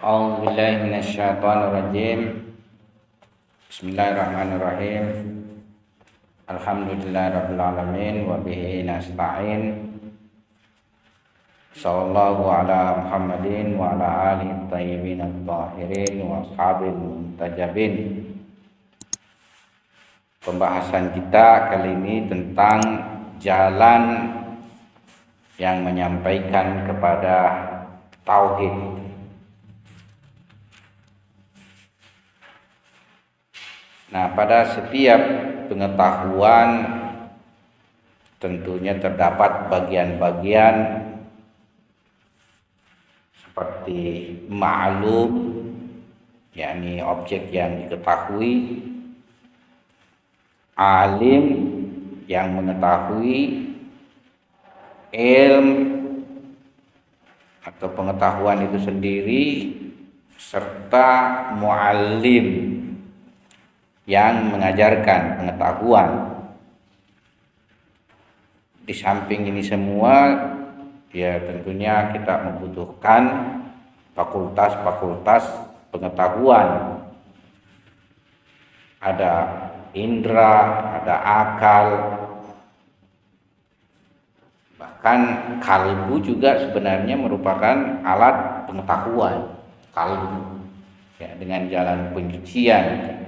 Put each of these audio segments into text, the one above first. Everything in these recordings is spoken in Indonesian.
A'udzubillahi minasyaitonirrajim. Bismillahirrahmanirrahim. Alhamdulillahirabbil alamin wa bihi nasta'in. Sallallahu ala Muhammadin wa ala alihi thayyibin at-thahirin wa ashabil muntajabin. Pembahasan kita kali ini tentang jalan yang menyampaikan kepada tauhid. Nah, pada setiap pengetahuan tentunya terdapat bagian-bagian seperti ma'lum, yakni objek yang diketahui, alim yang mengetahui, ilm atau pengetahuan itu sendiri, serta muallim yang mengajarkan pengetahuan. Di samping ini semua, ya tentunya kita membutuhkan fakultas-fakultas pengetahuan. Ada indera, ada akal, bahkan kalbu juga sebenarnya merupakan alat pengetahuan. Kalbu, ya, dengan jalan penyucian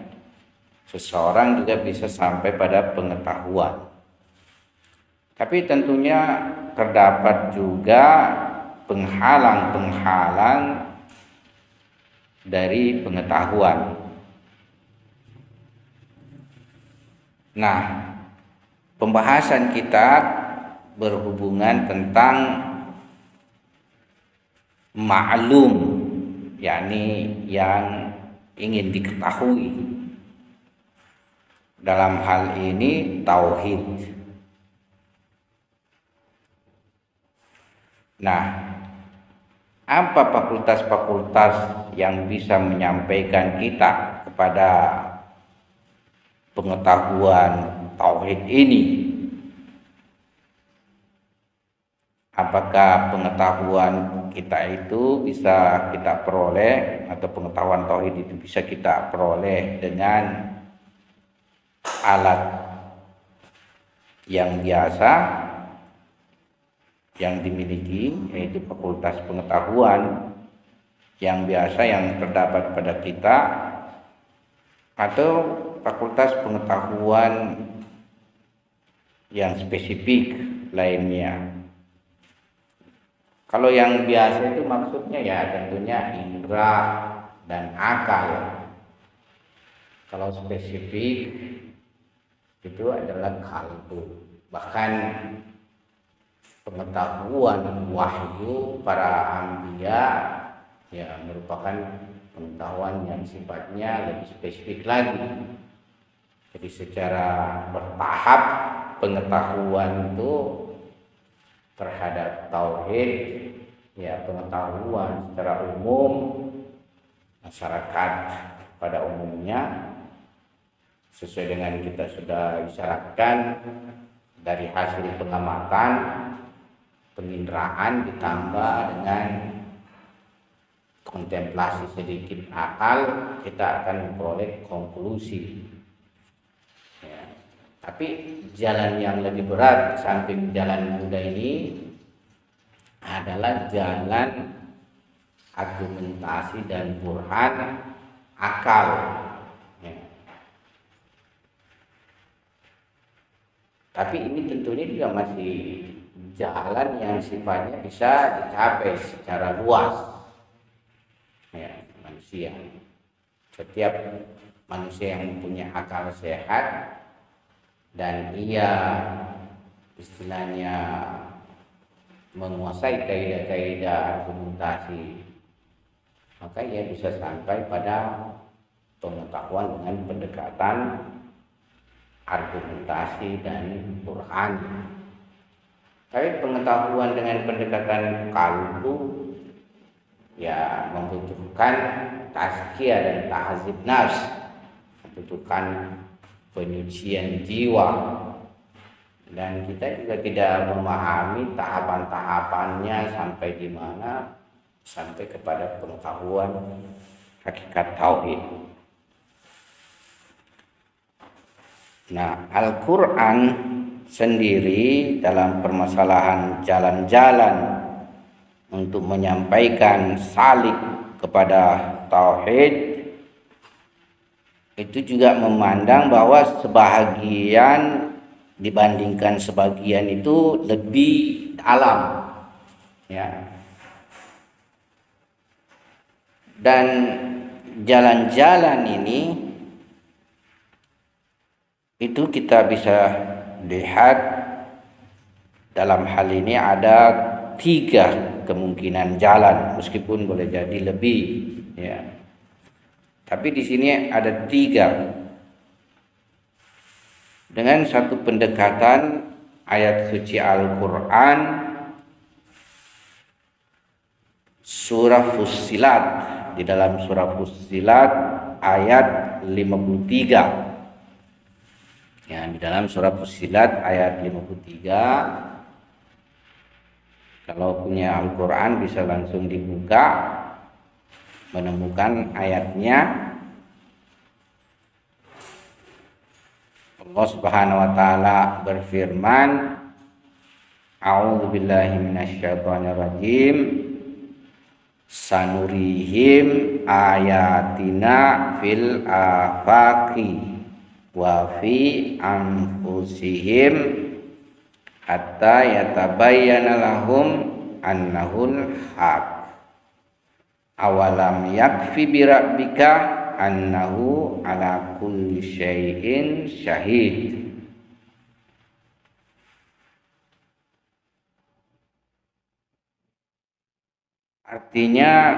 seseorang juga bisa sampai pada pengetahuan. Tapi tentunya terdapat juga penghalang-penghalang dari pengetahuan. Nah, pembahasan kita berhubungan tentang ma'lum, yakni yang ingin diketahui. Dalam hal ini tauhid. Nah, apa fakultas-fakultas yang bisa menyampaikan kita kepada pengetahuan tauhid ini? Apakah pengetahuan kita itu bisa kita peroleh, atau pengetahuan tauhid itu bisa kita peroleh dengan alat yang biasa yang dimiliki, yaitu fakultas pengetahuan yang biasa yang terdapat pada kita, atau fakultas pengetahuan yang spesifik lainnya. Kalau yang biasa itu maksudnya ya tentunya indera dan akal. Kalau spesifik itu adalah kalbu. Bahkan pengetahuan wahyu para anbiya ya merupakan pengetahuan yang sifatnya lebih spesifik lagi. Jadi secara bertahap pengetahuan itu terhadap tauhid, ya pengetahuan secara umum masyarakat pada umumnya sesuai dengan kita sudah isyaratkan dari hasil pengamatan, penginderaan ditambah dengan kontemplasi sedikit akal, kita akan memperoleh konklusi. Ya. Tapi jalan yang lebih berat samping jalan mudah ini adalah jalan argumentasi dan burhan akal. Tapi ini tentunya juga masih jalan yang sifatnya bisa dicapai secara luas, ya, manusia. Setiap manusia yang mempunyai akal sehat dan ia istilahnya menguasai kaidah-kaidah argumentasi, maka ia bisa sampai pada pengetahuan dengan pendekatan argumentasi dan burhan. Tapi pengetahuan dengan pendekatan kalbu ya membutuhkan tazkiyah dan tahzib nafs, membutuhkan penyucian jiwa, dan kita juga tidak memahami tahapan-tahapannya sampai di mana sampai kepada pengetahuan hakikat tauhid. Nah, Al-Quran sendiri dalam permasalahan jalan-jalan untuk menyampaikan salik kepada tauhid itu juga memandang bahwa sebahagian dibandingkan sebagian itu lebih dalam, ya. Dan jalan-jalan ini itu kita bisa lihat dalam hal ini ada 3 kemungkinan jalan, meskipun boleh jadi lebih, ya. Tapi di sini ada 3 dengan satu pendekatan ayat suci Al-Quran surah Fussilat. Di dalam surah Fussilat ayat 53. Ya, di dalam surah Fussilat ayat 53. Kalau punya Al-Quran bisa langsung dibuka, menemukan ayatnya. Allah Subhanahu wa taala berfirman, A'udzubillahi minasyaitonirrajim. Sanurihim ayatina fil afaqi wa fi anfusihim hatta yatabayyana lahum annahul haq. Awalam yakfi bi rabbika annahu ala kulli syai'in syahid. Artinya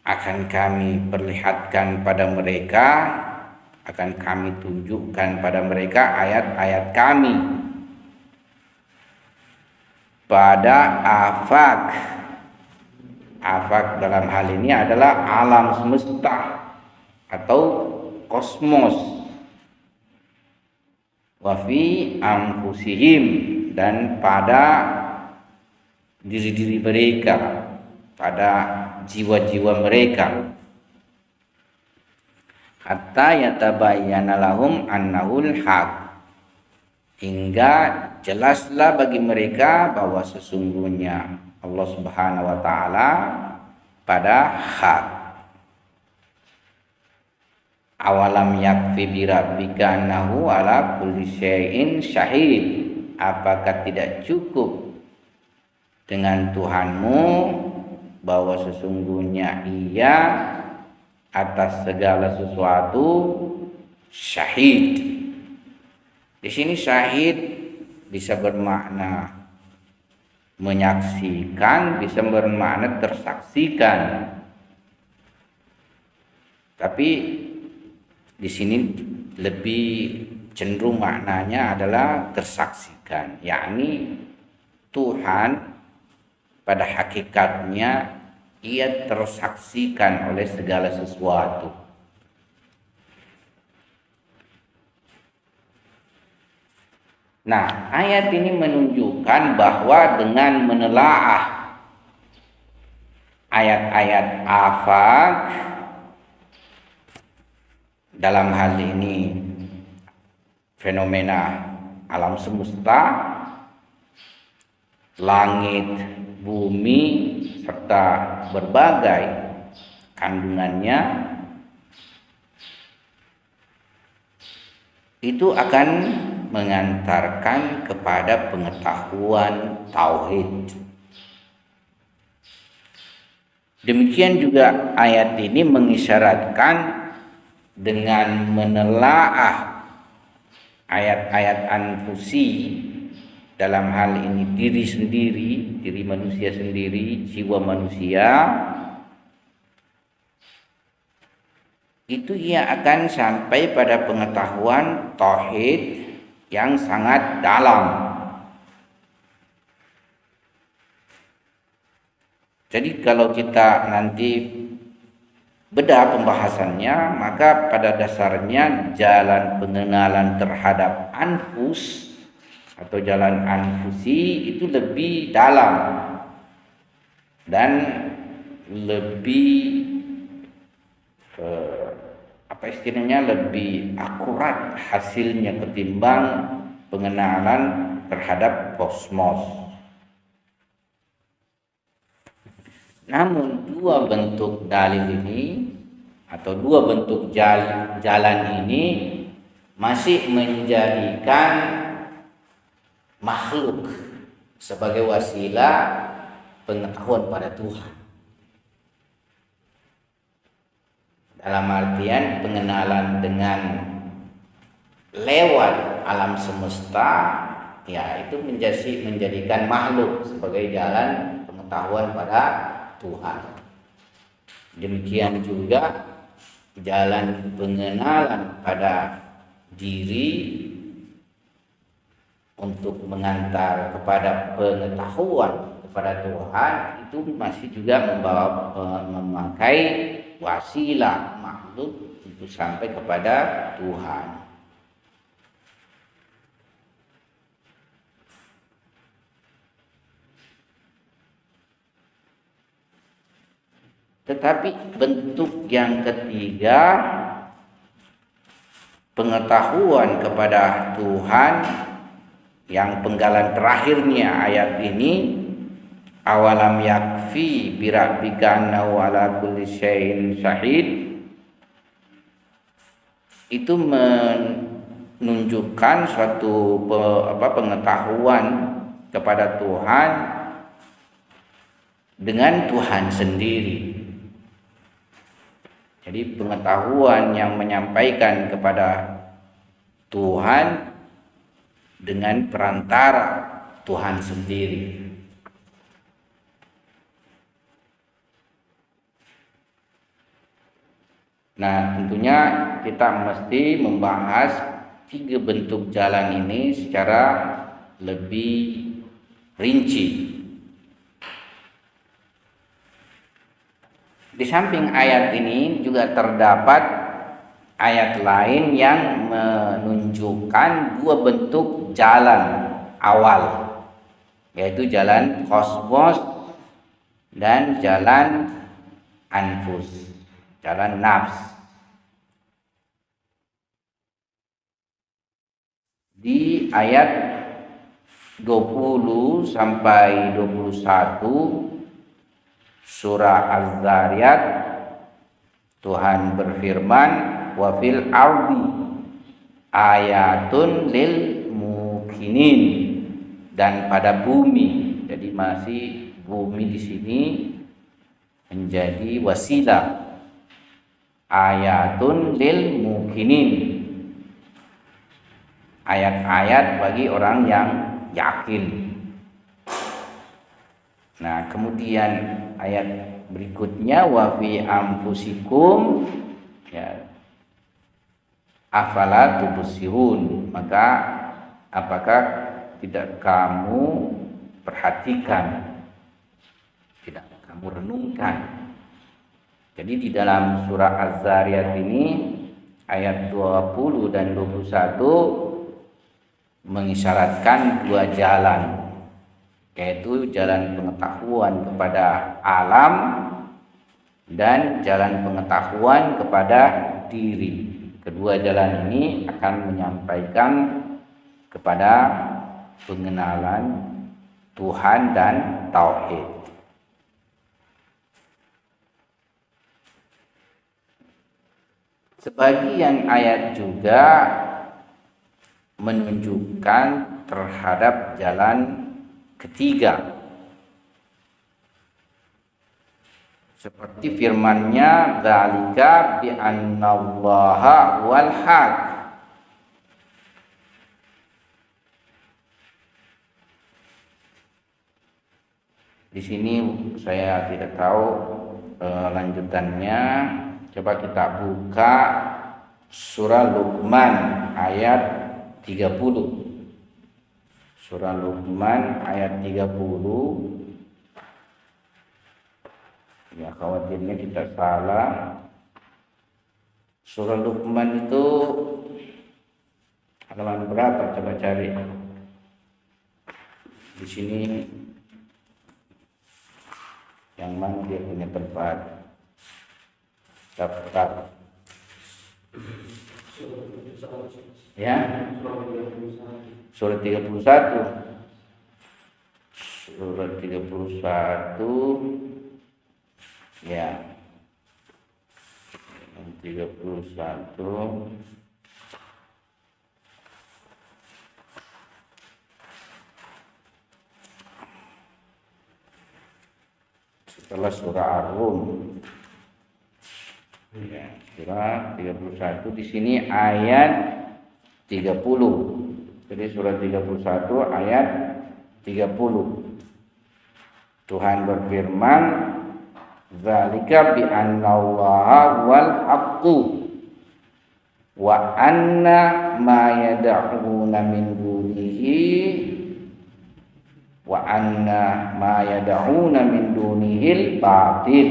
akan kami perlihatkan pada mereka, akan kami tunjukkan pada mereka ayat-ayat kami pada afaq. Afaq dalam hal ini adalah alam semesta atau kosmos. Wa fi anfusihim, dan pada diri-diri mereka, pada jiwa-jiwa mereka. Hatta yatabayyana lahum annahul haq, hingga jelaslah bagi mereka bahwa sesungguhnya Allah Subhanahu wa taala pada hak. Awalam yakfi bi rabbika annahu ala kulli syai'in syahid. Apakah tidak cukup dengan Tuhanmu bahwa sesungguhnya Ia atas segala sesuatu syahid. Di sini syahid bisa bermakna menyaksikan, bisa bermakna tersaksikan. Tapi di sini lebih cenderung maknanya adalah tersaksikan, yakni Tuhan pada hakikatnya Ia tersaksikan oleh segala sesuatu. Nah, ayat ini menunjukkan bahwa dengan menelaah ayat-ayat afaq, dalam hal ini fenomena alam semesta, langit, bumi, serta berbagai kandungannya, itu akan mengantarkan kepada pengetahuan tauhid. Demikian juga ayat ini mengisyaratkan dengan menelaah ayat-ayat anfusi, dalam hal ini diri sendiri, diri manusia sendiri, jiwa manusia, itu ia akan sampai pada pengetahuan tauhid yang sangat dalam. Jadi kalau kita nanti bedah pembahasannya, maka pada dasarnya jalan pengenalan terhadap anfus atau jalan anfusi itu lebih dalam dan lebih apa istilahnya, lebih akurat hasilnya ketimbang pengenalan terhadap kosmos. Namun dua bentuk dalil ini atau dua bentuk jalan ini masih menjadikan makhluk sebagai wasilah pengetahuan pada Tuhan. Dalam artian pengenalan dengan lewat alam semesta, ya itu menjadikan makhluk sebagai jalan pengetahuan pada Tuhan. Demikian juga jalan pengenalan pada diri untuk mengantar kepada pengetahuan kepada Tuhan itu masih juga memakai wasilah makhluk untuk sampai kepada Tuhan. Tetapi bentuk yang ketiga, pengetahuan kepada Tuhan, yang penggalan terakhirnya ayat ini, awalam yakfi birabbika annahu ala kulli syai'in syahid, itu menunjukkan suatu pengetahuan kepada Tuhan dengan Tuhan sendiri. Jadi pengetahuan yang menyampaikan kepada Tuhan dengan perantara Tuhan sendiri. Nah, tentunya kita mesti membahas tiga bentuk jalan ini secara lebih rinci. Di samping ayat ini juga terdapat ayat lain yang menunjukkan dua bentuk jalan awal, yaitu jalan kosmos dan jalan anfus, jalan nafs. Di ayat 20 sampai 21 surah Az-Zariyat, Tuhan berfirman, wa fil ardi ayatun lil mukinin, dan pada bumi. Jadi masih bumi di sini menjadi wasilah, ayatun lil mukinin, ayat-ayat bagi orang yang yakin. Nah, kemudian ayat berikutnya wa fi anfusikum, ya, afala tubsirun, maka apakah tidak kamu perhatikan, tidak kamu renungkan. Jadi di dalam surah Az-Zariyat ini ayat 20 dan 21 mengisyaratkan dua jalan, yaitu jalan pengetahuan kepada alam dan jalan pengetahuan kepada diri. Kedua jalan ini akan menyampaikan kepada pengenalan Tuhan dan tauhid. Sebagian ayat juga menunjukkan terhadap jalan ketiga, seperti firman-Nya, dzalika bi annallaha wal haq. Di sini saya tidak tahu lanjutannya. Coba kita buka surah Luqman ayat 30. Surah Luqman ayat 30. Ya, khawatirnya kita salah. Surah Luqman itu halaman berapa? Coba cari. Di sini Yang mana dia punya tempat daftar? Ya, surat 31. Surat 31 ya. 31 setelah surah Ar-Rum. Ya, surah 31 di sini ayat 30. Jadi surah 31 ayat 30. Tuhan berfirman, "Dzalika bi annallaha wal haqqu wa anna ma yad'una min dunihi wa anna ma yad'una min dunihil batil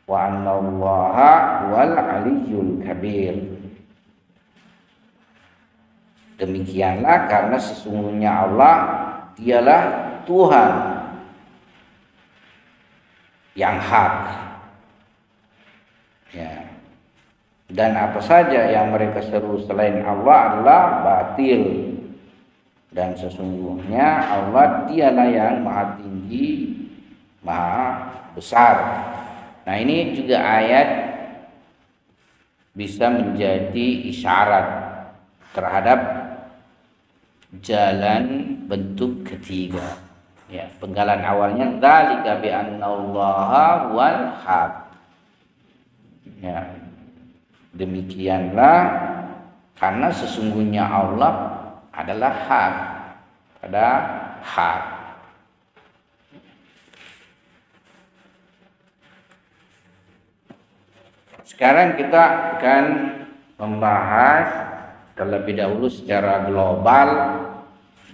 wa annallaha wal aliyyul kabir." Demikianlah karena sesungguhnya Allah dialah Tuhan yang hak, ya. Dan apa saja yang mereka seru selain Allah adalah batil. Dan sesungguhnya Allah dialah yang maha tinggi, maha besar. Nah, ini juga ayat bisa menjadi isyarat terhadap jalan bentuk ketiga. Ya, penggalan awalnya dzalika bi annallaha wal haq. Ya. Demikianlah karena sesungguhnya Allah adalah hak, pada hak. Sekarang kita akan membahas terlebih dahulu secara global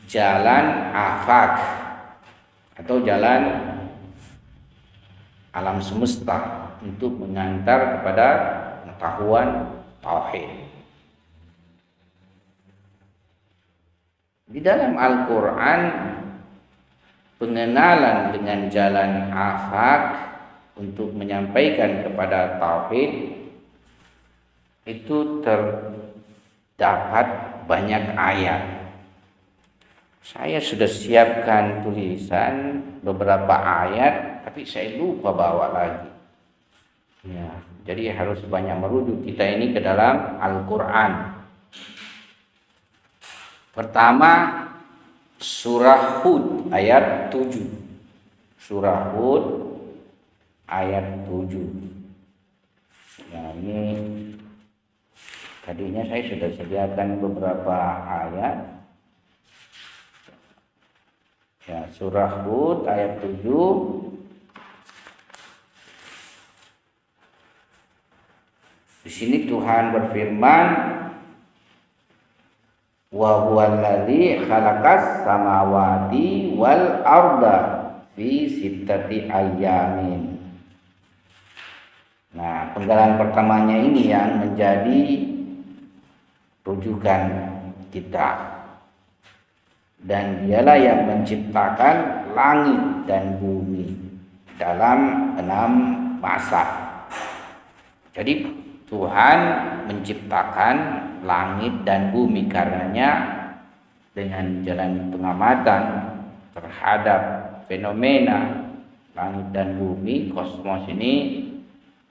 jalan afaq atau jalan alam semesta untuk mengantar kepada pengetahuan tauhid. Di dalam Al-Quran, pengenalan dengan jalan afaq untuk menyampaikan kepada tauhid itu terdapat banyak ayat. Saya sudah siapkan tulisan beberapa ayat, tapi saya lupa bawa lagi. Ya, jadi harus banyak merujuk kita ini ke dalam Al-Quran. Pertama, surah Hud ayat 7. Surah Hud ayat 7. Ya, ini tadinya saya sudah sediakan beberapa ayat. Ya, surah Hud ayat 7. Di sini Tuhan berfirman, wa huwallazi khalaqas samawati wal arda fi sittati ayyamin. Nah, penggalan pertamanya ini yang menjadi rujukan kita. Dan dialah yang menciptakan langit dan bumi dalam 6 masa. Jadi Tuhan menciptakan langit dan bumi, karenanya dengan jalan pengamatan terhadap fenomena langit dan bumi, kosmos ini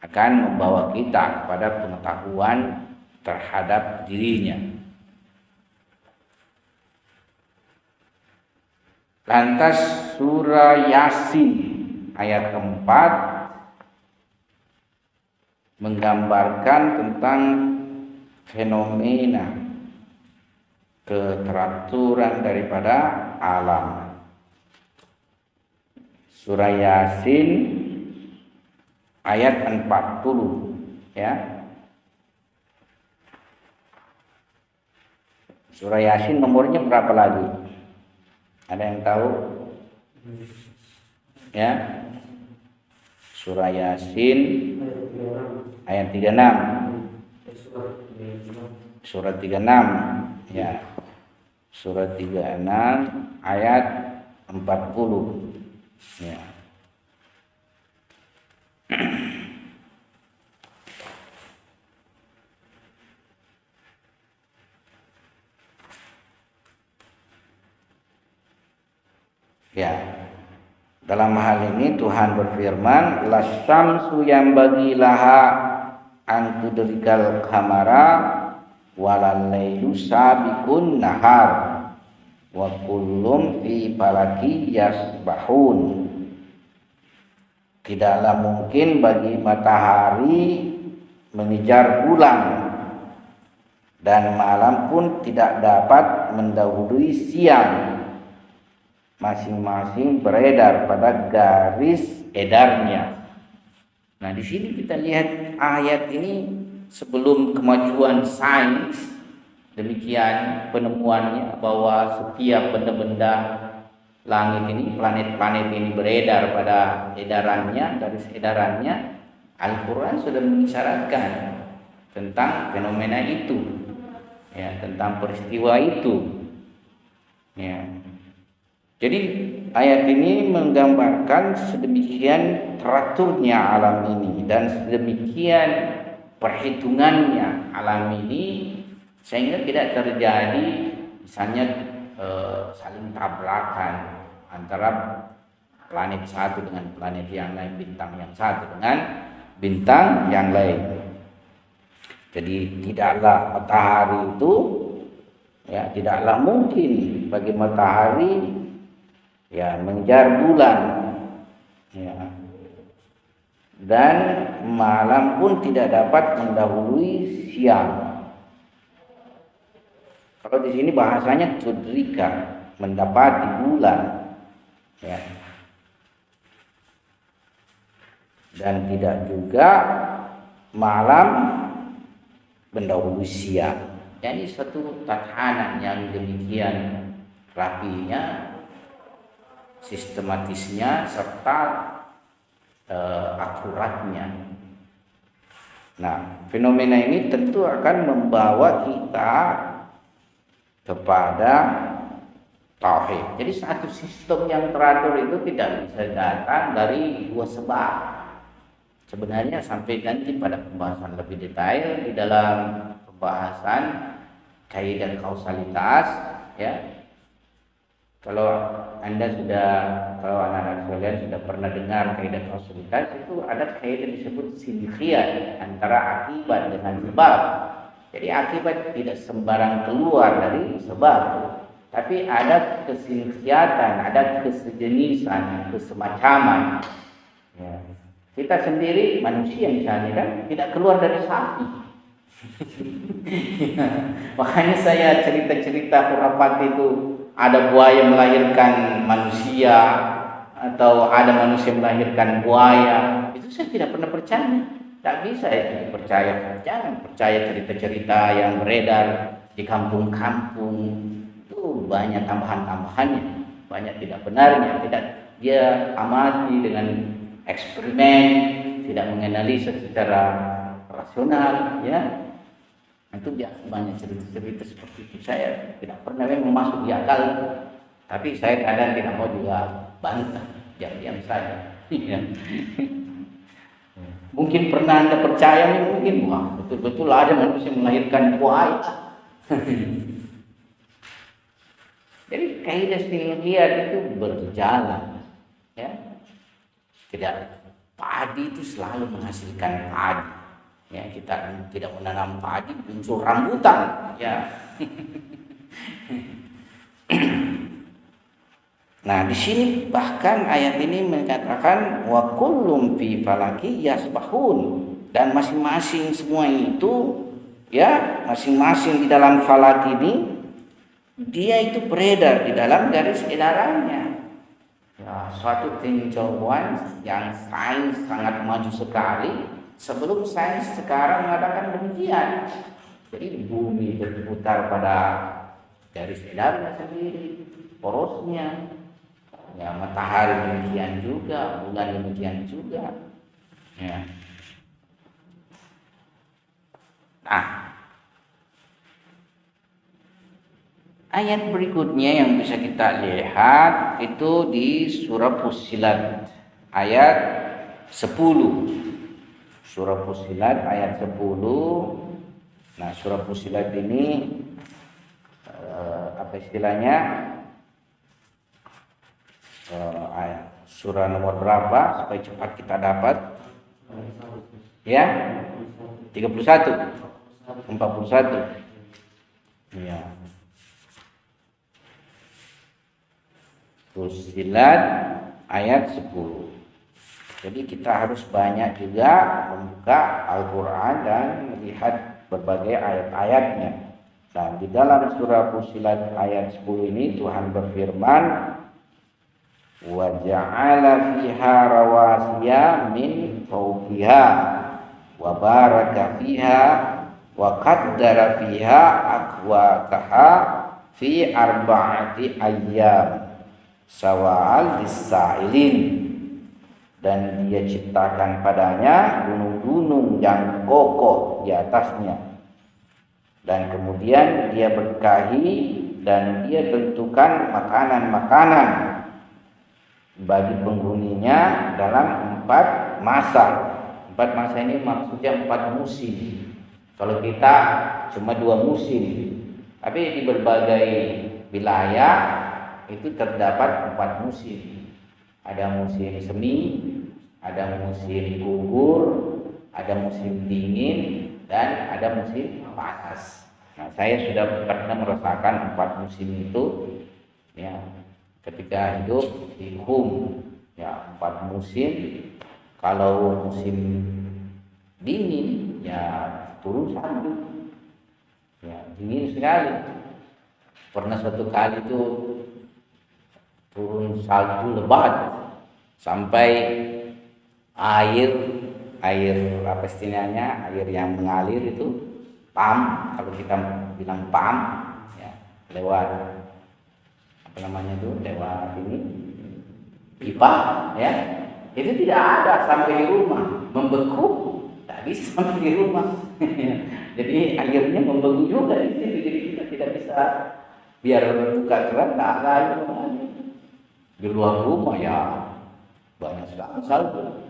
akan membawa kita kepada pengetahuan terhadap dirinya. Lantas surah Yasin ayat 4 menggambarkan tentang fenomena keteraturan daripada alam. Surah Yasin ayat 40, ya. Surah Yasin nomornya berapa lagi? Ada yang tahu? Ya. Surah Yasin ayat 36. Surah 36, ya. Surah 36 ayat 40. Ya. Ya, dalam hal ini Tuhan berfirman, lasyamsu yang bagi laha antudrikal kamara walal lailu sabiqun nahar wa kullum fi falaki yasbahun. Tidaklah mungkin bagi matahari mengejar bulan, dan malam pun tidak dapat mendahului siang. Masing-masing beredar pada garis edarnya. Nah, di sini kita lihat ayat ini sebelum kemajuan sains, demikian penemuannya bahwa setiap benda-benda langit ini, planet-planet ini beredar pada edarannya, garis edarannya. Al-Quran sudah mengisyaratkan tentang fenomena itu, ya, tentang peristiwa itu, ya. Jadi ayat ini menggambarkan sedemikian teraturnya alam ini dan sedemikian perhitungannya alam ini sehingga tidak terjadi misalnya saling tabrakan antara planet satu dengan planet yang lain, bintang yang satu dengan bintang yang lain. Jadi tidaklah matahari itu, ya, tidaklah mungkin bagi matahari, ya, mengejar bulan, ya, dan malam pun tidak dapat mendahului siang. Kalau di sini bahasanya tudrika, mendapati bulan, ya, dan tidak juga malam mendahului siang. Jadi satu tatanan yang demikian rapinya, sistematisnya, serta akuratnya. Nah, fenomena ini tentu akan membawa kita kepada tauhid. Jadi satu sistem yang teratur itu tidak bisa datang dari dua sebab. Sebenarnya sampai nanti pada pembahasan lebih detail di dalam pembahasan kaidah kausalitas, ya. Kalau anak-anak sekalian sudah pernah dengar kaidah kausalitas, itu ada kaidah disebut sindikiat antara akibat dengan sebab. Jadi akibat tidak sembarang keluar dari sebab, tapi ada kesindikiatan, ada kesejenisan, kesemacaaman. Ya. Kita sendiri manusia misalnya kan tidak keluar dari sapi. Makanya saya cerita-cerita khurafat itu, ada buaya melahirkan manusia atau ada manusia melahirkan buaya, itu saya tidak pernah percaya. Tak bisa itu dipercaya. Jangan percaya cerita-cerita yang beredar di kampung-kampung. Itu banyak tambahan-tambahannya, banyak tidak benarnya. Tidak dia amati dengan eksperimen, tidak menganalisa secara rasional, ya. Itu biasa banyak cerita-cerita seperti itu. Saya tidak pernah memang masuk di akal, tapi saya kadang tidak mau juga bantah, diam-diam saja. Mungkin pernah Anda percaya nih, mungkin wah betul-betul ada manusia melahirkan buaya. Jadi kaidah ilmiah itu berjalan, ya. Tidak, padi itu selalu menghasilkan padi. Ya, kita tidak menanam padi muncul rambutan, ya. Nah, di sini bahkan ayat ini mengatakan wa kullum fi falaki yasbahun, dan masing-masing semua itu, ya, masing-masing di dalam falak ini dia itu beredar di dalam garis edarannya. Ya, suatu tinjauan yang sains sangat maju sekali sebelum sains sekarang mengatakan demikian. Jadi bumi berputar pada garis edarnya sendiri, porosnya. Ya, matahari demikian juga, bulan demikian juga. Ya. Nah, ayat berikutnya yang bisa kita lihat itu di surah Fussilat ayat 10. Surah Fussilat ayat 10. Nah, surah Fussilat ini apa istilahnya? Surah nomor berapa supaya cepat kita dapat? Ya, 31, 41. Ya. Fussilat ayat 10. Jadi kita harus banyak juga membuka Al-Quran dan melihat berbagai ayat-ayatnya. Dan di dalam surah Fussilat ayat 10 ini Tuhan berfirman, wa ja'ala fiha rawasiya min fawqiha wa baraka fiha wa qaddara fiha aqwataha fi arba'ati ayyam sawa'al lis-sa'ilin. Dan dia ciptakan padanya gunung-gunung yang kokoh di atasnya. Dan kemudian dia berkahi dan dia tentukan makanan-makanan bagi penghuninya dalam 4 masa. 4 masa ini maksudnya 4 musim. Kalau kita cuma 2 musim, tapi di berbagai wilayah itu terdapat 4 musim. Ada musim semi, ada musim gugur, ada musim dingin, dan ada musim panas. Nah, saya sudah pernah merasakan 4 musim itu, ya, ketika hidup di Hum, ya 4 musim. Kalau musim dingin, ya turun salju, ya dingin sekali. Pernah suatu kali itu turun salju lebat sampai air apa istilahnya, air yang mengalir itu pam, kalau kita bilang pam, ya, lewat apa namanya itu, lewat ini pipa, ya, itu tidak ada sampai di rumah, membeku, tak bisa sampai di rumah. Jadi airnya membeku juga di situ, jadi kita tidak bisa, biar buka keran tak ada air. Di luar rumah ya banyak sekali salju.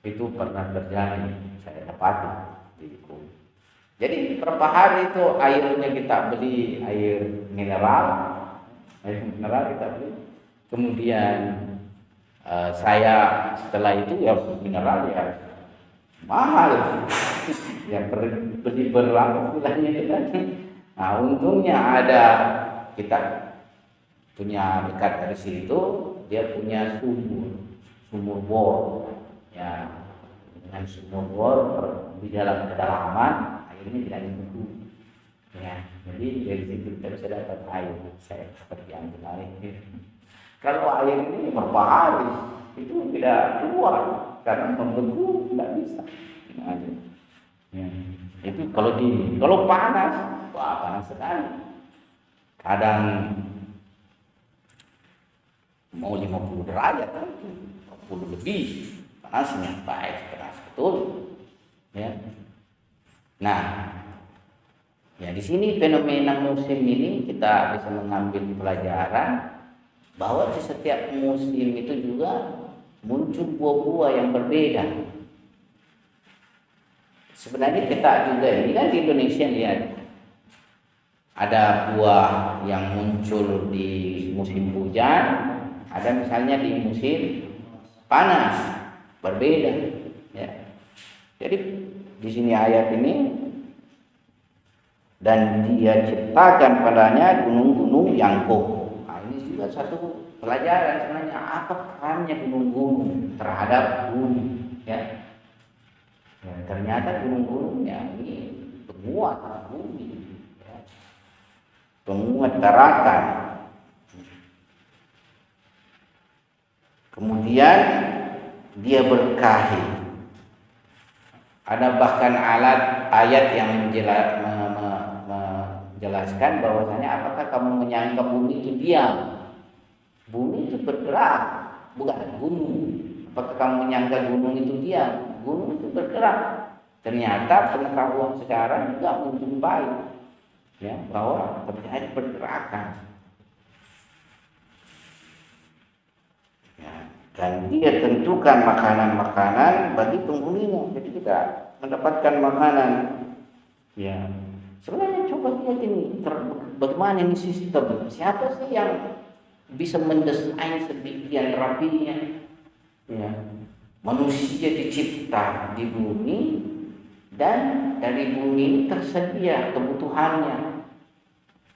Itu pernah terjadi, saya dapati di Kum. Jadi beberapa hari itu airnya kita beli air mineral kita beli. Kemudian saya setelah itu ya mineral ya mahal. Ya beli berapa bilangnya itu kan. Nah, untungnya ada kita punya dekat dari situ, dia punya sumur bor, ya, dengan sumur bor di dalam kedalaman airnya tidak membeku, ya, jadi dari situ kita bisa dapat air. Saya seperti ambil air. Kalau air ini berapa hari itu tidak keluar karena membeku, tidak bisa. Nah, ya. Itu kalau panas, wah panas sekali. Kadang mau 50 derajat kan, 40 lebih panasnya, panas betul, ya. Nah, ya di sini fenomena musim ini kita bisa mengambil pelajaran bahwa di setiap musim itu juga muncul buah-buah yang berbeda. Sebenarnya kita juga ini kan di Indonesia lihat, ada buah yang muncul di musim hujan, ada misalnya di musim panas, berbeda, ya. Jadi di sini ayat ini, dan dia ciptakan padanya gunung-gunung yang kokoh. Nah, ini juga satu pelajaran sebenarnya, apa perannya gunung-gunung terhadap bumi, ya. Ya, ternyata gunung-gunungnya ini penguat bumi, ya. Penguat daratan. Kemudian dia berkahi. Ada bahkan ayat yang menjelaskan bahwasanya apakah kamu menyangka bumi itu diam? Bumi itu bergerak, bukan gunung. Apakah kamu menyangka gunung itu diam? Gunung itu bergerak. Ternyata pengetahuan sekarang juga menjumpai, ya, bahwa terjadi pergerakan. Ya. dan dia tentukan makanan-makanan bagi penghuninya. Jadi kita mendapatkan makanan. Ya, sebenarnya coba lihat ini, bagaimana ini sistem? Siapa sih yang bisa mendesain sedemikian rapinya? Ya, manusia dicipta di bumi dan dari bumi tersedia kebutuhannya.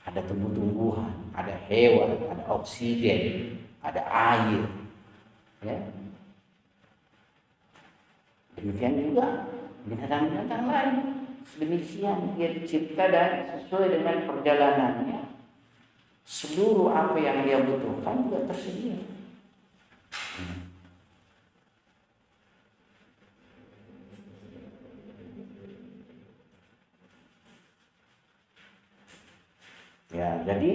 Ada tumbuh-tumbuhan, ada hewan, ada oksigen, ada air. Ya. Demikian juga binatang-binatang lain. Sedemikian dia dicipta dan sesuai dengan perjalanannya. Seluruh apa yang dia butuhkan juga tersedia. Ya, jadi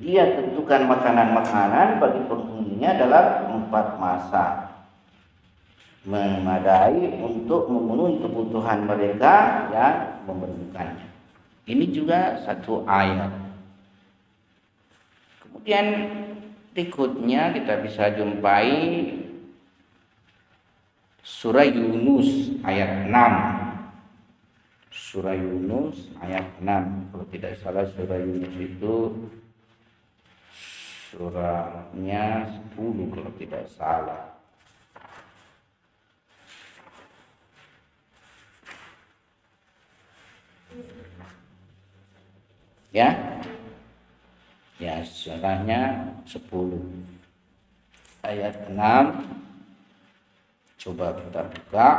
dia tentukan makanan-makanan bagi penghuninya dalam 4 masa, memadai untuk memenuhi kebutuhan mereka yang memerlukannya. Ini juga satu ayat. Kemudian berikutnya kita bisa jumpai surah Yunus ayat 6. Surah Yunus ayat 6. Kalau tidak salah surah Yunus itu surahnya 10 kalau tidak salah. Ya. Ya, surahnya 10. Ayat 6. Coba kita buka.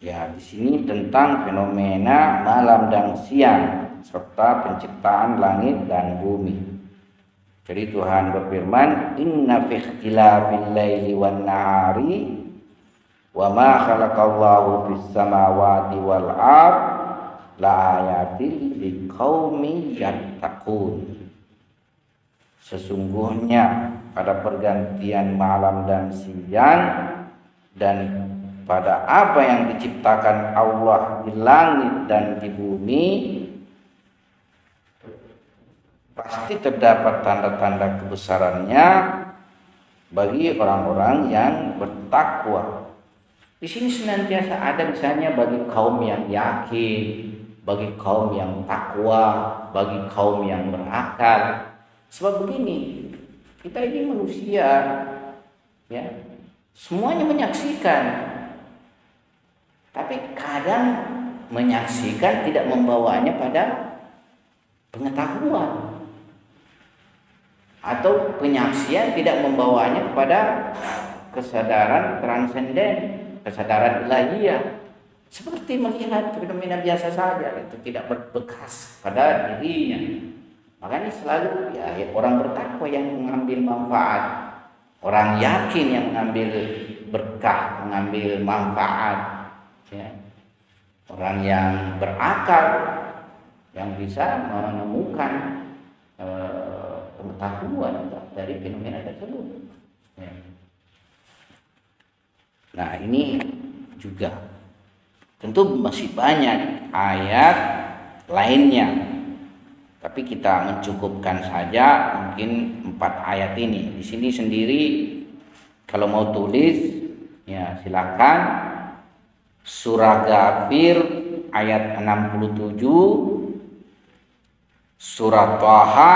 Ya, di sini tentang fenomena malam dan siang serta penciptaan langit dan bumi. Jadi Tuhan berfirman, "Inna fi ikhtilafil laili wan nahari wa ma khalaqallahu fis samawati wal ard la ayatin liqaumin yattaqun." Sesungguhnya pada pergantian malam dan siang dan pada apa yang diciptakan Allah di langit dan di bumi, pasti terdapat tanda-tanda kebesarannya bagi orang-orang yang bertakwa. Di sini senantiasa ada misalnya bagi kaum yang yakin, bagi kaum yang takwa, bagi kaum yang berakal. Sebab begini, kita ini manusia, ya, semuanya menyaksikan. Tapi kadang menyaksikan tidak membawanya pada pengetahuan, atau penyaksian tidak membawanya kepada kesadaran transenden, kesadaran ilahiyah. Seperti melihat fenomena biasa saja, itu tidak berbekas pada dirinya. Makanya selalu ya orang bertakwa yang mengambil manfaat, orang yakin yang mengambil berkah, mengambil manfaat. Ya. Orang yang berakal yang bisa menemukan pengetahuan dari fenomena tersebut. Ya. Nah, ini juga tentu masih banyak ayat lainnya, tapi kita mencukupkan saja mungkin 4 ayat ini. Di sini sendiri kalau mau tulis ya silakan. Surah Ghafir ayat 67, surah Thaha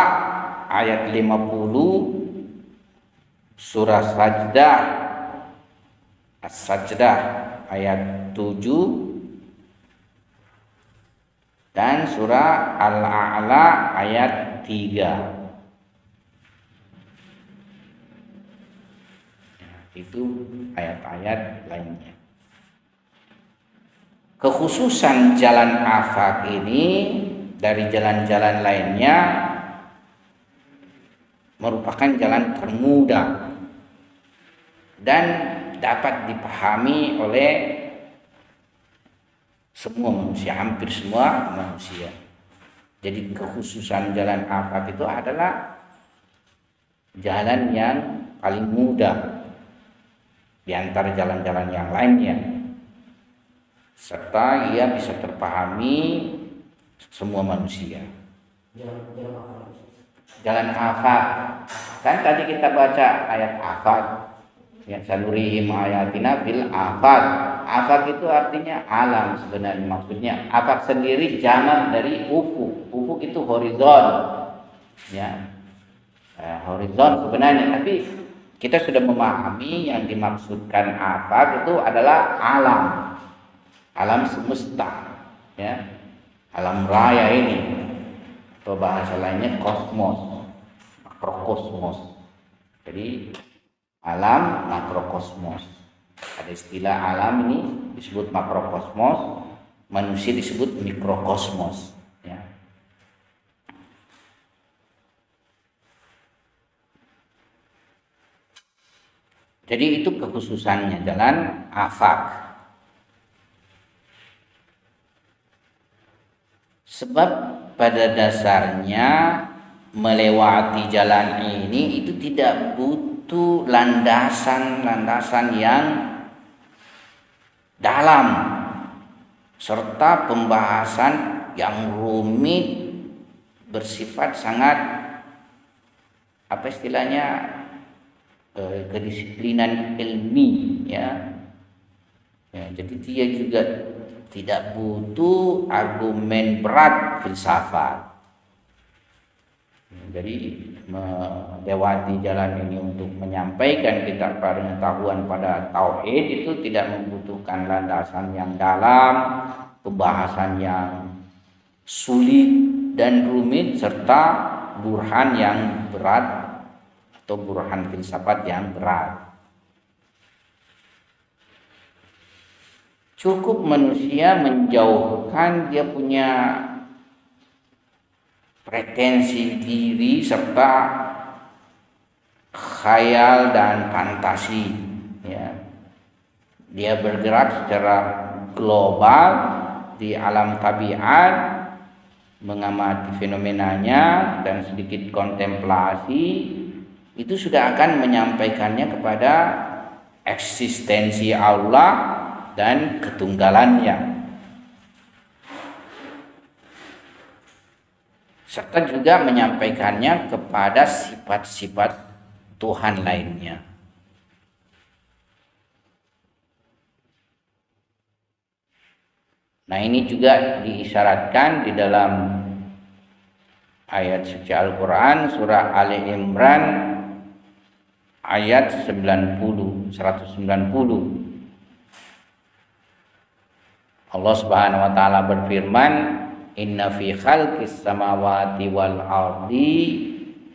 ayat 50, surah Sajdah As-Sajdah ayat 7, dan surah Al-A'la ayat 3. Itu ayat-ayat lainnya. Kekhususan jalan afaq ini dari jalan-jalan lainnya merupakan jalan termudah dan dapat dipahami oleh semua manusia, hampir semua manusia. Jadi kekhususan jalan afaq itu adalah jalan yang paling mudah di antara jalan-jalan yang lainnya. serta ia bisa terpahami semua manusia. Jalan afaq. Kan tadi kita baca ayat afaq. Ya, sanurihim ayatina fil afaq. Afaq itu artinya alam sebenarnya, maksudnya afaq sendiri jamak dari ufuk. Ufuk itu horizon. Ya. Horizon sebenarnya, tapi kita sudah memahami yang dimaksudkan afaq itu adalah alam. Alam semesta, ya. Alam raya ini. Atau bahasa lainnya kosmos. Makrokosmos. Jadi alam makrokosmos. Ada istilah alam ini disebut makrokosmos, manusia disebut mikrokosmos. Ya. Jadi itu kekhususannya jalan afaq. Sebab pada dasarnya melewati jalan ini itu tidak butuh landasan-landasan yang dalam serta pembahasan yang rumit bersifat sangat apa istilahnya kedisiplinan ilmi, ya. Jadi dia juga tidak butuh argumen berat filsafat. Jadi melewati jalan ini untuk menyampaikan kita pengetahuan pada tauhid itu tidak membutuhkan landasan yang dalam, pembahasan yang sulit dan rumit serta burhan yang berat atau burhan filsafat yang berat. Cukup manusia menjauhkan dia punya pretensi diri serta khayal dan fantasi, ya. Dia bergerak secara global di alam tabiat, mengamati fenomenanya dan sedikit kontemplasi, itu sudah akan menyampaikannya kepada eksistensi Allah dan ketunggalannya, serta juga menyampaikannya kepada sifat-sifat Tuhan lainnya. Nah, ini juga diisyaratkan di dalam ayat suci Al-Quran surah Ali Imran ayat 190. Allah Subhanahu wa taala berfirman, inna fi khalqis samawati wal ardi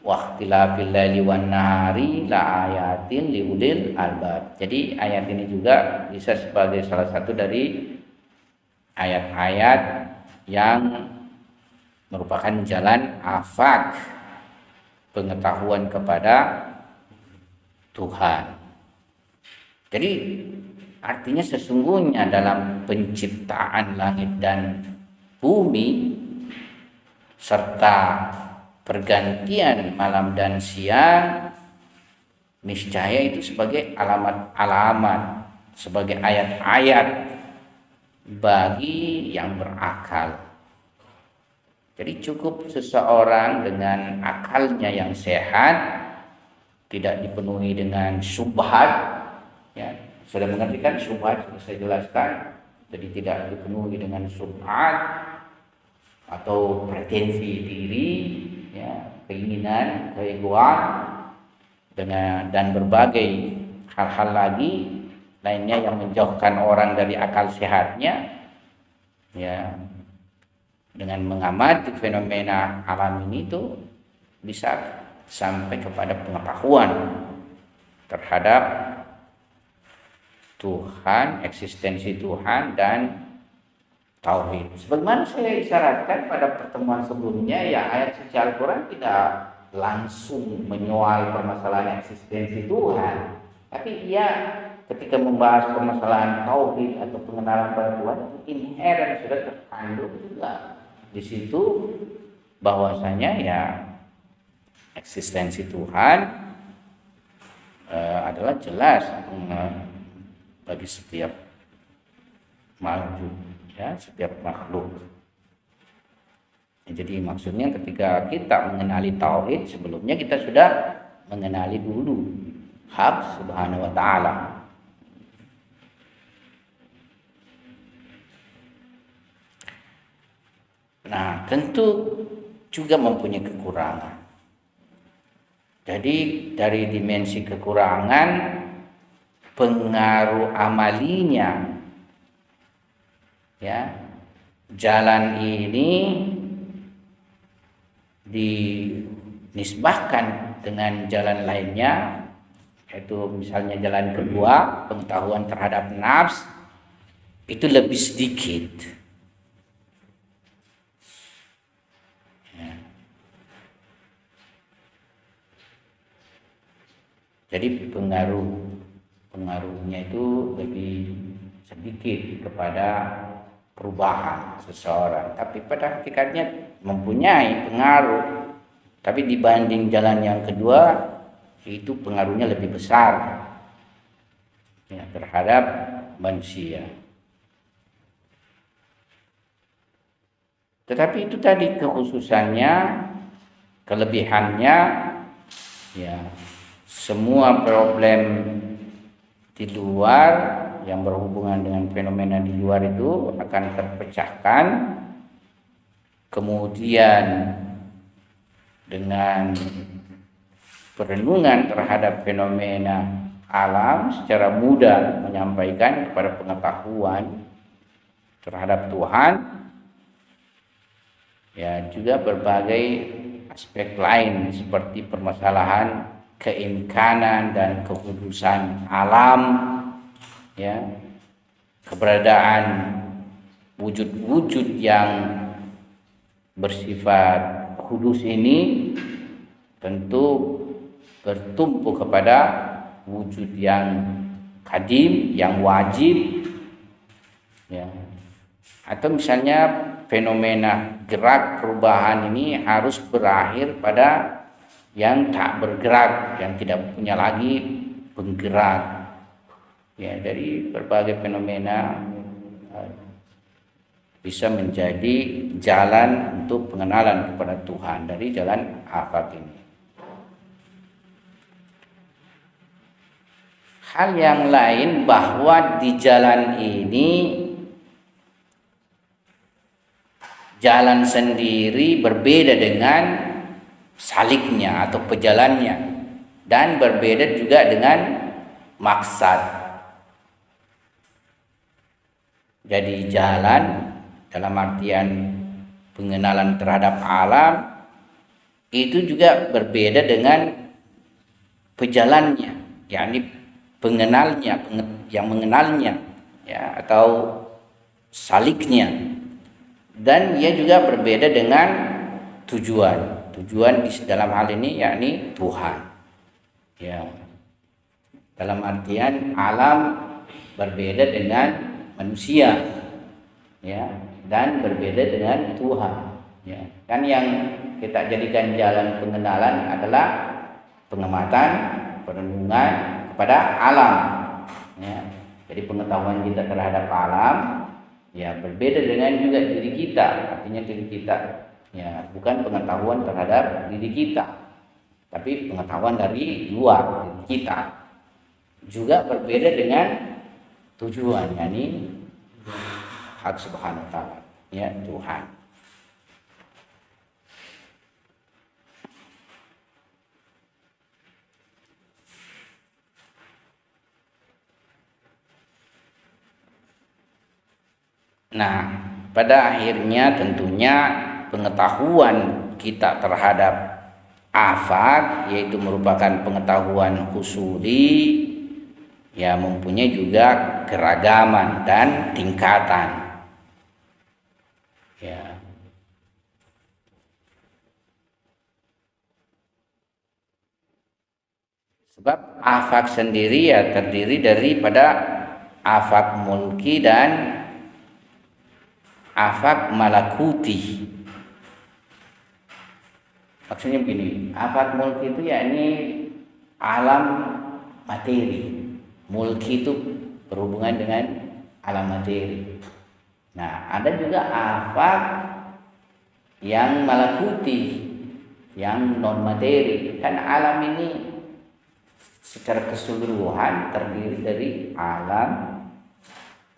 wa ikhtilafil laili wan nahari la ayatin liulil albab. Jadi ayat ini juga bisa sebagai salah satu dari ayat-ayat yang merupakan jalan afaq, pengetahuan kepada Tuhan. Jadi artinya sesungguhnya dalam penciptaan langit dan bumi serta pergantian malam dan siang, niscaya itu sebagai alamat-alamat, sebagai ayat-ayat bagi yang berakal. Jadi cukup seseorang dengan akalnya yang sehat, tidak dipenuhi dengan syubhat, ya. Sudah mengerti kan syubhat, sudah saya jelaskan. Jadi tidak dipenuhi dengan syubhat atau pretensi diri, ya, keinginan, keegoan dan berbagai hal-hal lagi lainnya yang menjauhkan orang dari akal sehatnya, ya. Dengan mengamati fenomena alam ini tuh bisa sampai kepada pengetahuan terhadap Tuhan, eksistensi Tuhan dan tauhid. Sebagaimana saya isyaratkan pada pertemuan sebelumnya, ya, ayat suci Al-Quran tidak langsung menyoal permasalahan eksistensi Tuhan, tapi ia ketika membahas permasalahan tauhid atau pengenalan pada Tuhan, itu inheren sudah terkandung juga di situ bahwasanya ya eksistensi Tuhan adalah jelas bagi setiap mawjud, ya, setiap makhluk. Jadi maksudnya ketika kita mengenali tauhid, sebelumnya kita sudah mengenali dulu hak subhanahu wa ta'ala. Nah, tentu juga mempunyai kekurangan. Jadi dari dimensi kekurangan, pengaruh amalinya, ya, jalan ini dinisbahkan dengan jalan lainnya, yaitu misalnya jalan kedua, pengetahuan terhadap nafs, itu lebih sedikit. Ya. Jadi pengaruhnya itu lebih sedikit kepada perubahan seseorang, tapi pada hakikatnya mempunyai pengaruh. Tapi dibanding jalan yang kedua, itu pengaruhnya lebih besar, ya, terhadap manusia. Tetapi itu tadi kekhususannya, kelebihannya, ya, semua problem di luar yang berhubungan dengan fenomena di luar itu akan terpecahkan. Kemudian dengan perenungan terhadap fenomena alam secara mudah menyampaikan kepada pengetahuan terhadap Tuhan, ya, juga berbagai aspek lain seperti permasalahan keimkanan dan kehudusan alam, ya, keberadaan wujud-wujud yang bersifat hudus ini tentu bertumpu kepada wujud yang kadim, yang wajib, ya. Atau misalnya fenomena gerak perubahan ini harus berakhir pada yang tak bergerak, yang tidak punya lagi penggerak, ya. Dari berbagai fenomena bisa menjadi jalan untuk pengenalan kepada Tuhan dari jalan afaq ini. Hal yang lain bahwa di jalan ini, jalan sendiri berbeda dengan saliknya atau pejalannya, dan berbeda juga dengan maksad. Jadi jalan dalam artian pengenalan terhadap alam itu juga berbeda dengan pejalannya, yakni pengenalnya, yang mengenalnya, ya, atau saliknya. Dan ia juga berbeda dengan tujuan di dalam hal ini yakni Tuhan, ya. Dalam artian alam berbeda dengan manusia, ya, dan berbeda dengan Tuhan, ya. Kan yang kita jadikan jalan pengenalan adalah pengamatan, perenungan kepada alam, ya. Jadi pengetahuan kita terhadap alam, ya, berbeda dengan juga diri kita, artinya diri kita, ya, bukan pengetahuan terhadap diri kita, tapi pengetahuan dari luar diri kita. Juga berbeda dengan tujuan, yakni hak subhanahu wa ta'ala, ya, Tuhan. Nah, pada akhirnya tentunya pengetahuan kita terhadap afaq, yaitu merupakan pengetahuan husuli, ya, mempunyai juga keragaman dan tingkatan, ya. Sebab afaq sendiri, ya, terdiri daripada afaq mulki dan afaq malakuti. Maksudnya begini, afaq mulki itu yakni alam materi. Mulki itu berhubungan dengan alam materi. Nah, ada juga afak yang malakuti, yang non materi. Kan alam ini secara keseluruhan terdiri dari alam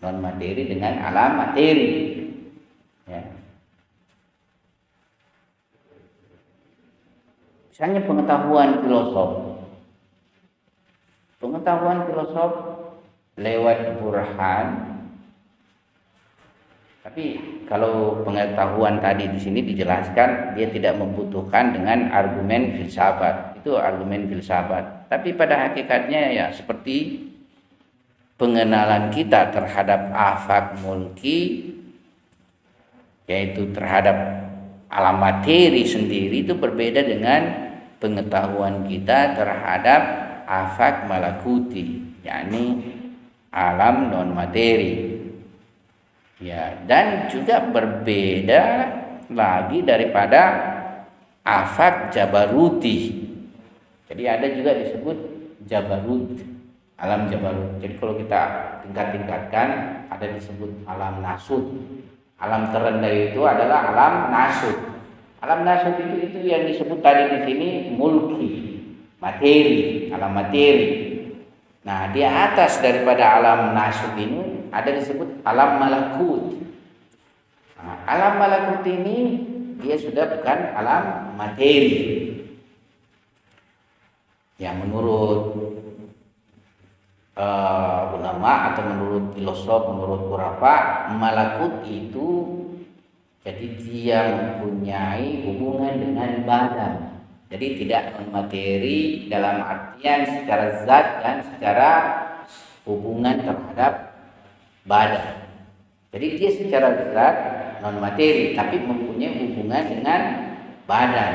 non materi dengan alam materi. Ya. Misalnya pengetahuan filosof lewat burhan. Tapi kalau pengetahuan tadi di sini dijelaskan dia tidak membutuhkan dengan argumen filsafat. Itu argumen filsafat. Tapi pada hakikatnya ya seperti pengenalan kita terhadap afak mulki, yaitu terhadap alam materi sendiri, itu berbeda dengan pengetahuan kita terhadap afak malakuti, yakni alam non materi. Ya, dan juga berbeda lagi daripada afak jabaruti. Jadi ada juga disebut jabarut, alam jabarut. Jadi kalau kita tingkat-tingkatkan, ada disebut alam nasut. Alam terendah itu adalah alam nasut. Alam nasut itu yang disebut tadi di sini mulki, materi, alam materi. Nah, di atas daripada alam nasut ini ada disebut alam malakut. Nah, alam malakut ini dia sudah bukan alam materi. Yang menurut ulama atau menurut filosof, menurut khurafa, malakut itu jadi dia mempunyai hubungan dengan badan. Jadi tidak non materi dalam artian secara zat dan secara hubungan terhadap badan. Jadi dia secara zat non materi tapi mempunyai hubungan dengan badan.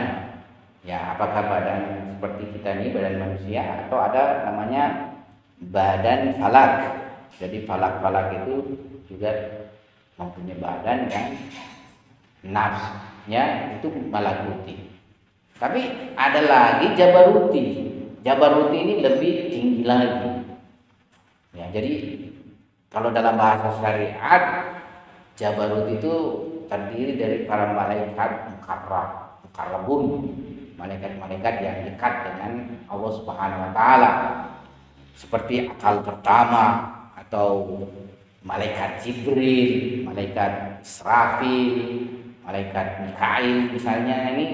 Ya, apakah badan seperti kita ini badan manusia atau ada namanya badan falak. Jadi falak-falak itu juga mempunyai badan dan nafsnya itu malakuti. Tapi ada lagi jabaruti. Jabaruti ini lebih tinggi lagi. Ya, jadi kalau dalam bahasa syariat jabarut itu terdiri dari para malaikat mukarrabun, malaikat-malaikat yang dekat dengan Allah Subhanahu wa taala. Seperti akal pertama atau malaikat Jibril, malaikat Israfil, malaikat Mikail misalnya, ini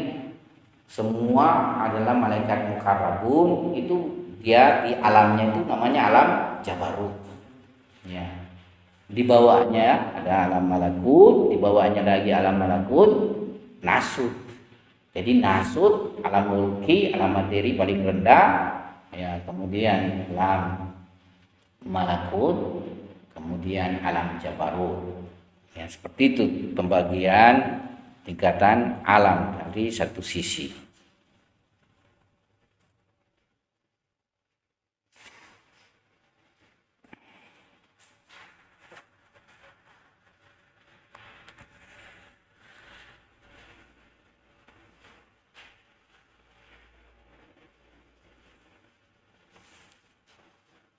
semua adalah malaikat mukarrabun. Itu dia di alamnya itu namanya alam jabarut. Ya. Di bawahnya ada alam malakut, di bawahnya lagi alam malakut nasut. Jadi nasut alam mulki, alam materi paling rendah, ya, kemudian alam malakut, kemudian alam jabarut. Ya, seperti itu pembagian tingkatan alam dari satu sisi.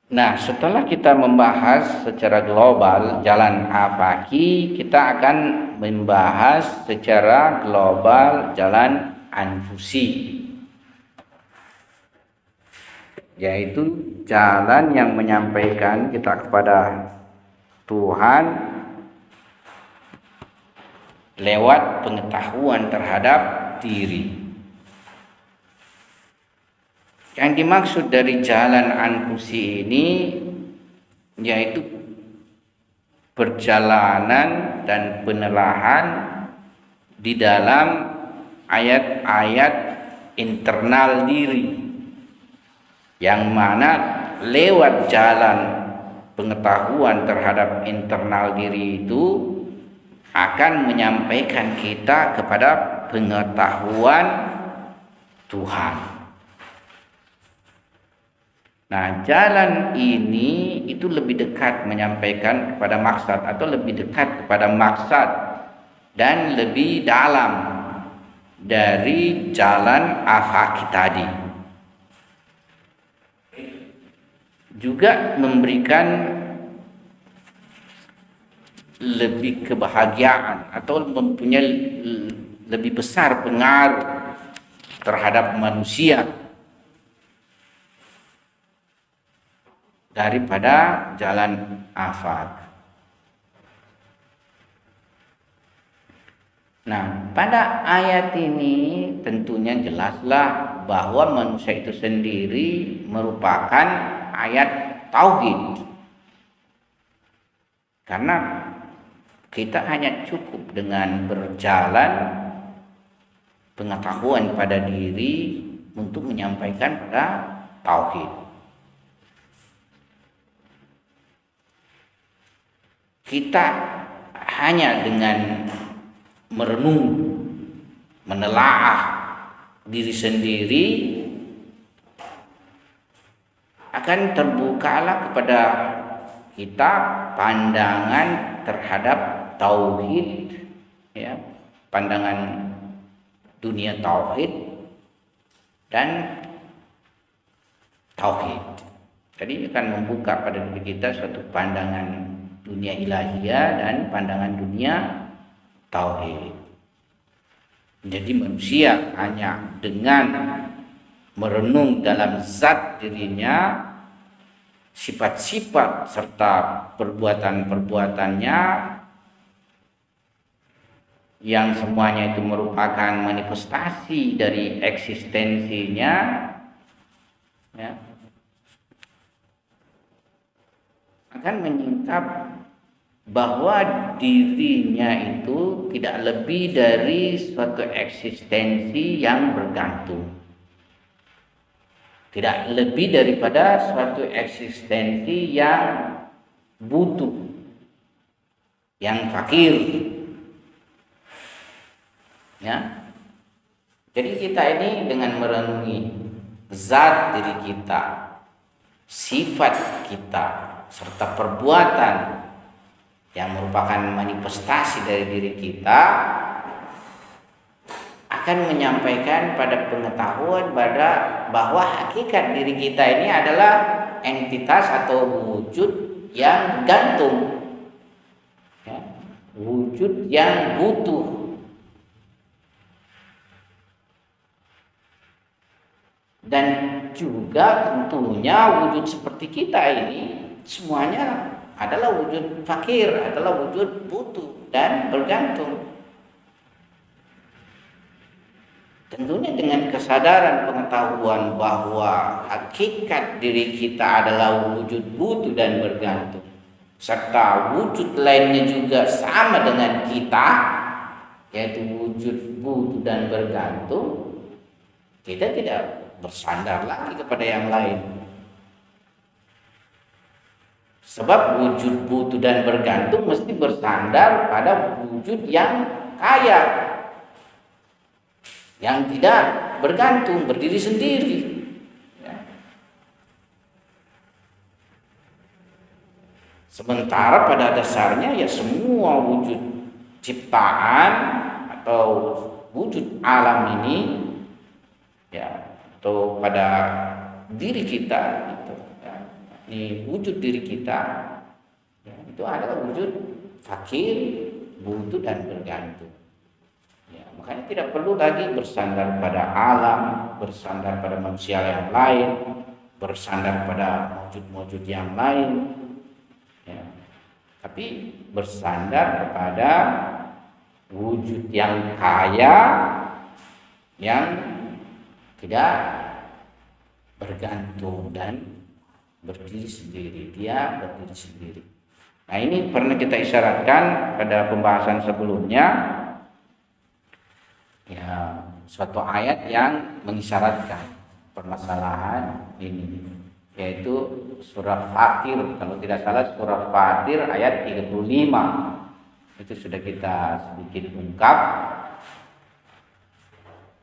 Nah, setelah kita membahas secara global jalan afaki, kita akan membahas secara global jalan anfusi, yaitu jalan yang menyampaikan kita kepada Tuhan lewat pengetahuan terhadap diri. Yang dimaksud dari jalan anfusi ini yaitu perjalanan dan penelahan di dalam ayat-ayat internal diri, yang mana lewat jalan pengetahuan terhadap internal diri itu akan menyampaikan kita kepada pengetahuan Tuhan. Nah, jalan ini itu lebih dekat menyampaikan kepada maksad, atau lebih dekat kepada maksad dan lebih dalam dari jalan afaki tadi. Juga memberikan lebih kebahagiaan atau mempunyai lebih besar pengaruh terhadap manusia daripada jalan afaq. Nah, pada ayat ini tentunya jelaslah bahwa manusia itu sendiri merupakan ayat tauhid. Karena kita hanya cukup dengan berjalan pengetahuan pada diri untuk menyampaikan pada tauhid. Kita hanya dengan merenung, menelaah diri sendiri akan terbukalah kepada kita pandangan terhadap tauhid, ya, pandangan dunia tauhid dan tauhid. Jadi akan membuka pada diri kita suatu pandangan dunia ilahiyah dan pandangan dunia tauhid. Jadi manusia hanya dengan merenung dalam zat dirinya, sifat-sifat serta perbuatan-perbuatannya yang semuanya itu merupakan manifestasi dari eksistensinya, ya, akan menyingkap bahwa dirinya itu tidak lebih dari suatu eksistensi yang bergantung, tidak lebih daripada suatu eksistensi yang butuh, yang fakir, ya. Jadi kita ini dengan merenungi zat diri kita, sifat kita, serta perbuatan yang merupakan manifestasi dari diri kita akan menyampaikan pada pengetahuan bahwa hakikat diri kita ini adalah entitas atau wujud yang gantung, ya, wujud yang butuh. Dan juga tentunya wujud seperti kita ini semuanya adalah wujud fakir, adalah wujud butuh dan bergantung. Tentunya dengan kesadaran pengetahuan bahwa hakikat diri kita adalah wujud butuh dan bergantung, serta wujud lainnya juga sama dengan kita, yaitu wujud butuh dan bergantung, kita tidak bersandar lagi kepada yang lain. Sebab wujud butuh dan bergantung mesti bersandar pada wujud yang kaya, yang tidak bergantung, berdiri sendiri, ya. Sementara pada dasarnya ya semua wujud ciptaan atau wujud alam ini, ya, atau pada diri kita gitu, ya, ini wujud diri kita, ya, itu adalah wujud fakir, butuh dan bergantung. Makanya tidak perlu lagi bersandar pada alam, bersandar pada manusia yang lain, bersandar pada wujud-wujud yang lain, ya. Tapi bersandar kepada wujud yang kaya, yang tidak bergantung dan berdiri sendiri. Dia berdiri sendiri. Nah, ini pernah kita isyaratkan pada pembahasan sebelumnya, ya, suatu ayat yang mengisyaratkan permasalahan ini, yaitu surah Fatir, kalau tidak salah surah Fatir ayat 35. Itu sudah kita sedikit ungkap,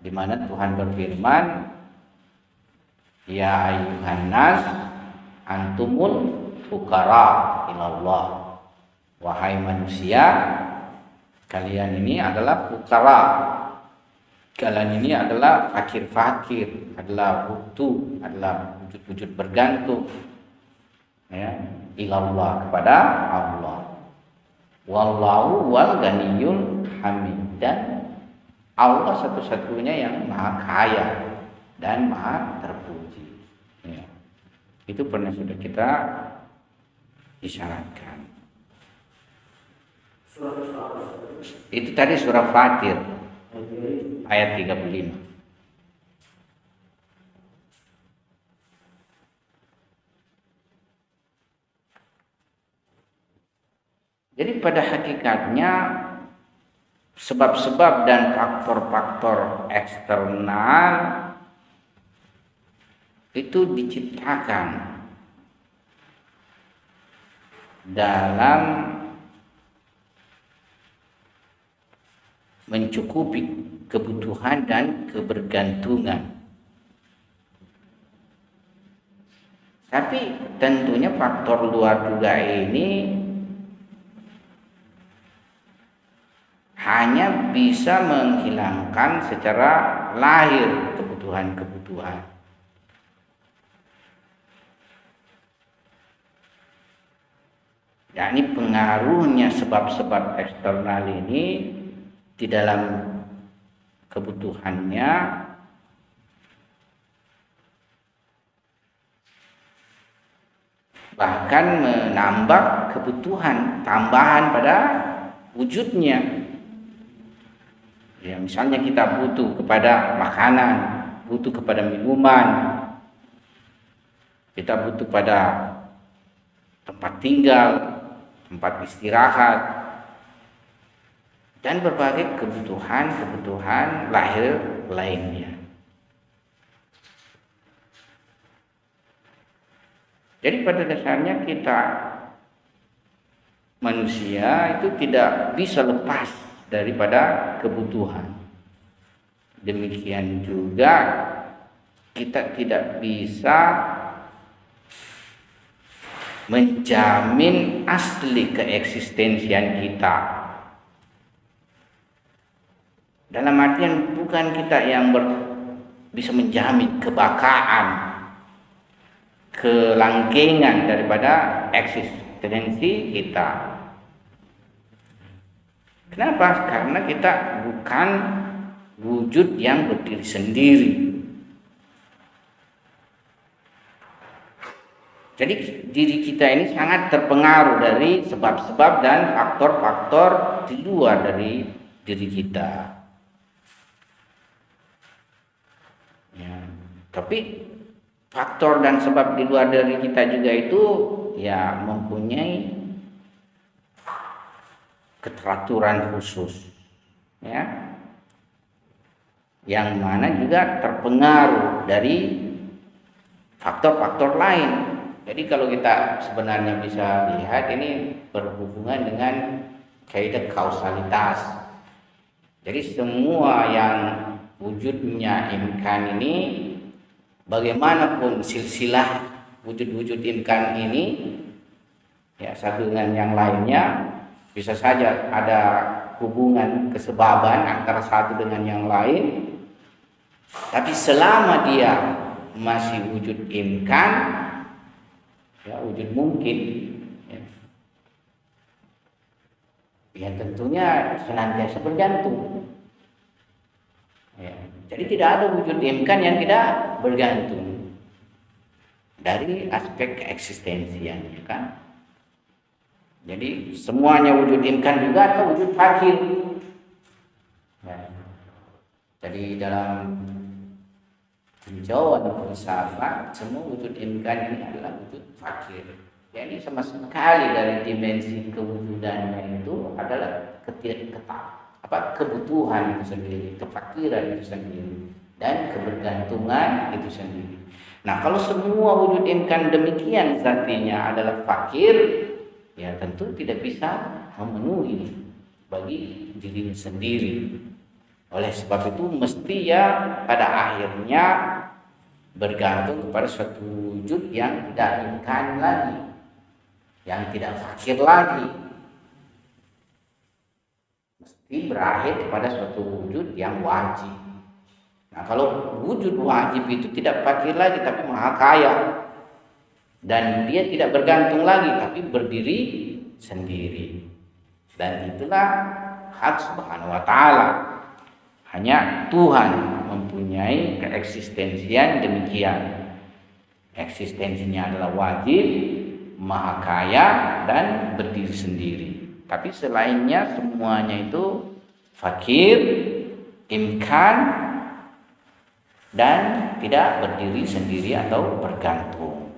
di mana Tuhan berfirman, ya ayyuhan nas antumul fuqara ilallah, wahai manusia, kalian ini adalah fuqara, kalian ini adalah fakir-fakir, adalah butuh, adalah wujud-wujud bergantung, ya, ilallah, kepada Allah. Wallahu wal ganiyul hamid, dan Allah satu-satunya yang maha kaya dan maha terpuji. Ya. Itu pernah sudah kita isyaratkan. Itu tadi surah Fatir ayat 35. Jadi pada hakikatnya sebab-sebab dan faktor-faktor eksternal itu diciptakan dalam mencukupi kebutuhan dan kebergantungan. Tapi tentunya faktor luar juga ini hanya bisa menghilangkan secara lahir kebutuhan-kebutuhan. Yakni pengaruhnya sebab-sebab eksternal ini di dalam kebutuhannya bahkan menambah kebutuhan tambahan pada wujudnya. Ya, misalnya kita butuh kepada makanan, butuh kepada minuman, kita butuh pada tempat tinggal, tempat istirahat, dan berbagai kebutuhan lahir lainnya. Jadi pada dasarnya kita manusia itu tidak bisa lepas daripada kebutuhan. Demikian juga kita tidak bisa menjamin asli keeksistensian kita. Dalam artian bukan kita yang bisa menjamin kebakaan, kelanggengan daripada eksistensi kita. Kenapa? Karena kita bukan wujud yang berdiri sendiri. Jadi diri kita ini sangat terpengaruh dari sebab-sebab dan faktor-faktor di luar dari diri kita. Ya, tapi faktor dan sebab di luar dari kita juga itu ya mempunyai keteraturan khusus, ya, yang mana juga terpengaruh dari faktor-faktor lain. Jadi kalau kita sebenarnya bisa lihat ini berhubungan dengan kaidah kausalitas. Jadi semua yang wujudnya imkan ini, bagaimanapun silsilah wujud-wujud imkan ini, ya satu dengan yang lainnya bisa saja ada hubungan kesebaban antara satu dengan yang lain. Tapi selama dia masih wujud imkan, ya wujud mungkin, ya tentunya senantiasa bergantung. Ya, jadi tidak ada wujud imkan yang tidak bergantung dari aspek keeksistensiannya, kan? Jadi semuanya wujud imkan juga atau wujud fakir. Ya. Jadi dalam tinjauan filsafat, semua wujud imkan ini adalah wujud fakir. Jadi sama sekali dari dimensi kewujudannya itu adalah kebutuhan itu sendiri, kefakiran itu sendiri, dan kebergantungan itu sendiri. Nah, kalau semua wujud imkan demikian zatinya adalah fakir, ya tentu tidak bisa memenuhi bagi dirinya sendiri. Oleh sebab itu mesti ya pada akhirnya bergantung kepada suatu wujud yang tidak imkan lagi, yang tidak fakir lagi. Mesti berakhir kepada suatu wujud yang wajib. Nah, kalau wujud wajib itu tidak fakir lagi tapi maha kaya, dan dia tidak bergantung lagi tapi berdiri sendiri. Dan itulah hak Subhanahu wa taala. Hanya Tuhan mempunyai keeksistensian demikian. Eksistensinya adalah wajib, maha kaya, dan berdiri sendiri. Tapi selainnya semuanya itu fakir, imkan, dan tidak berdiri sendiri atau bergantung.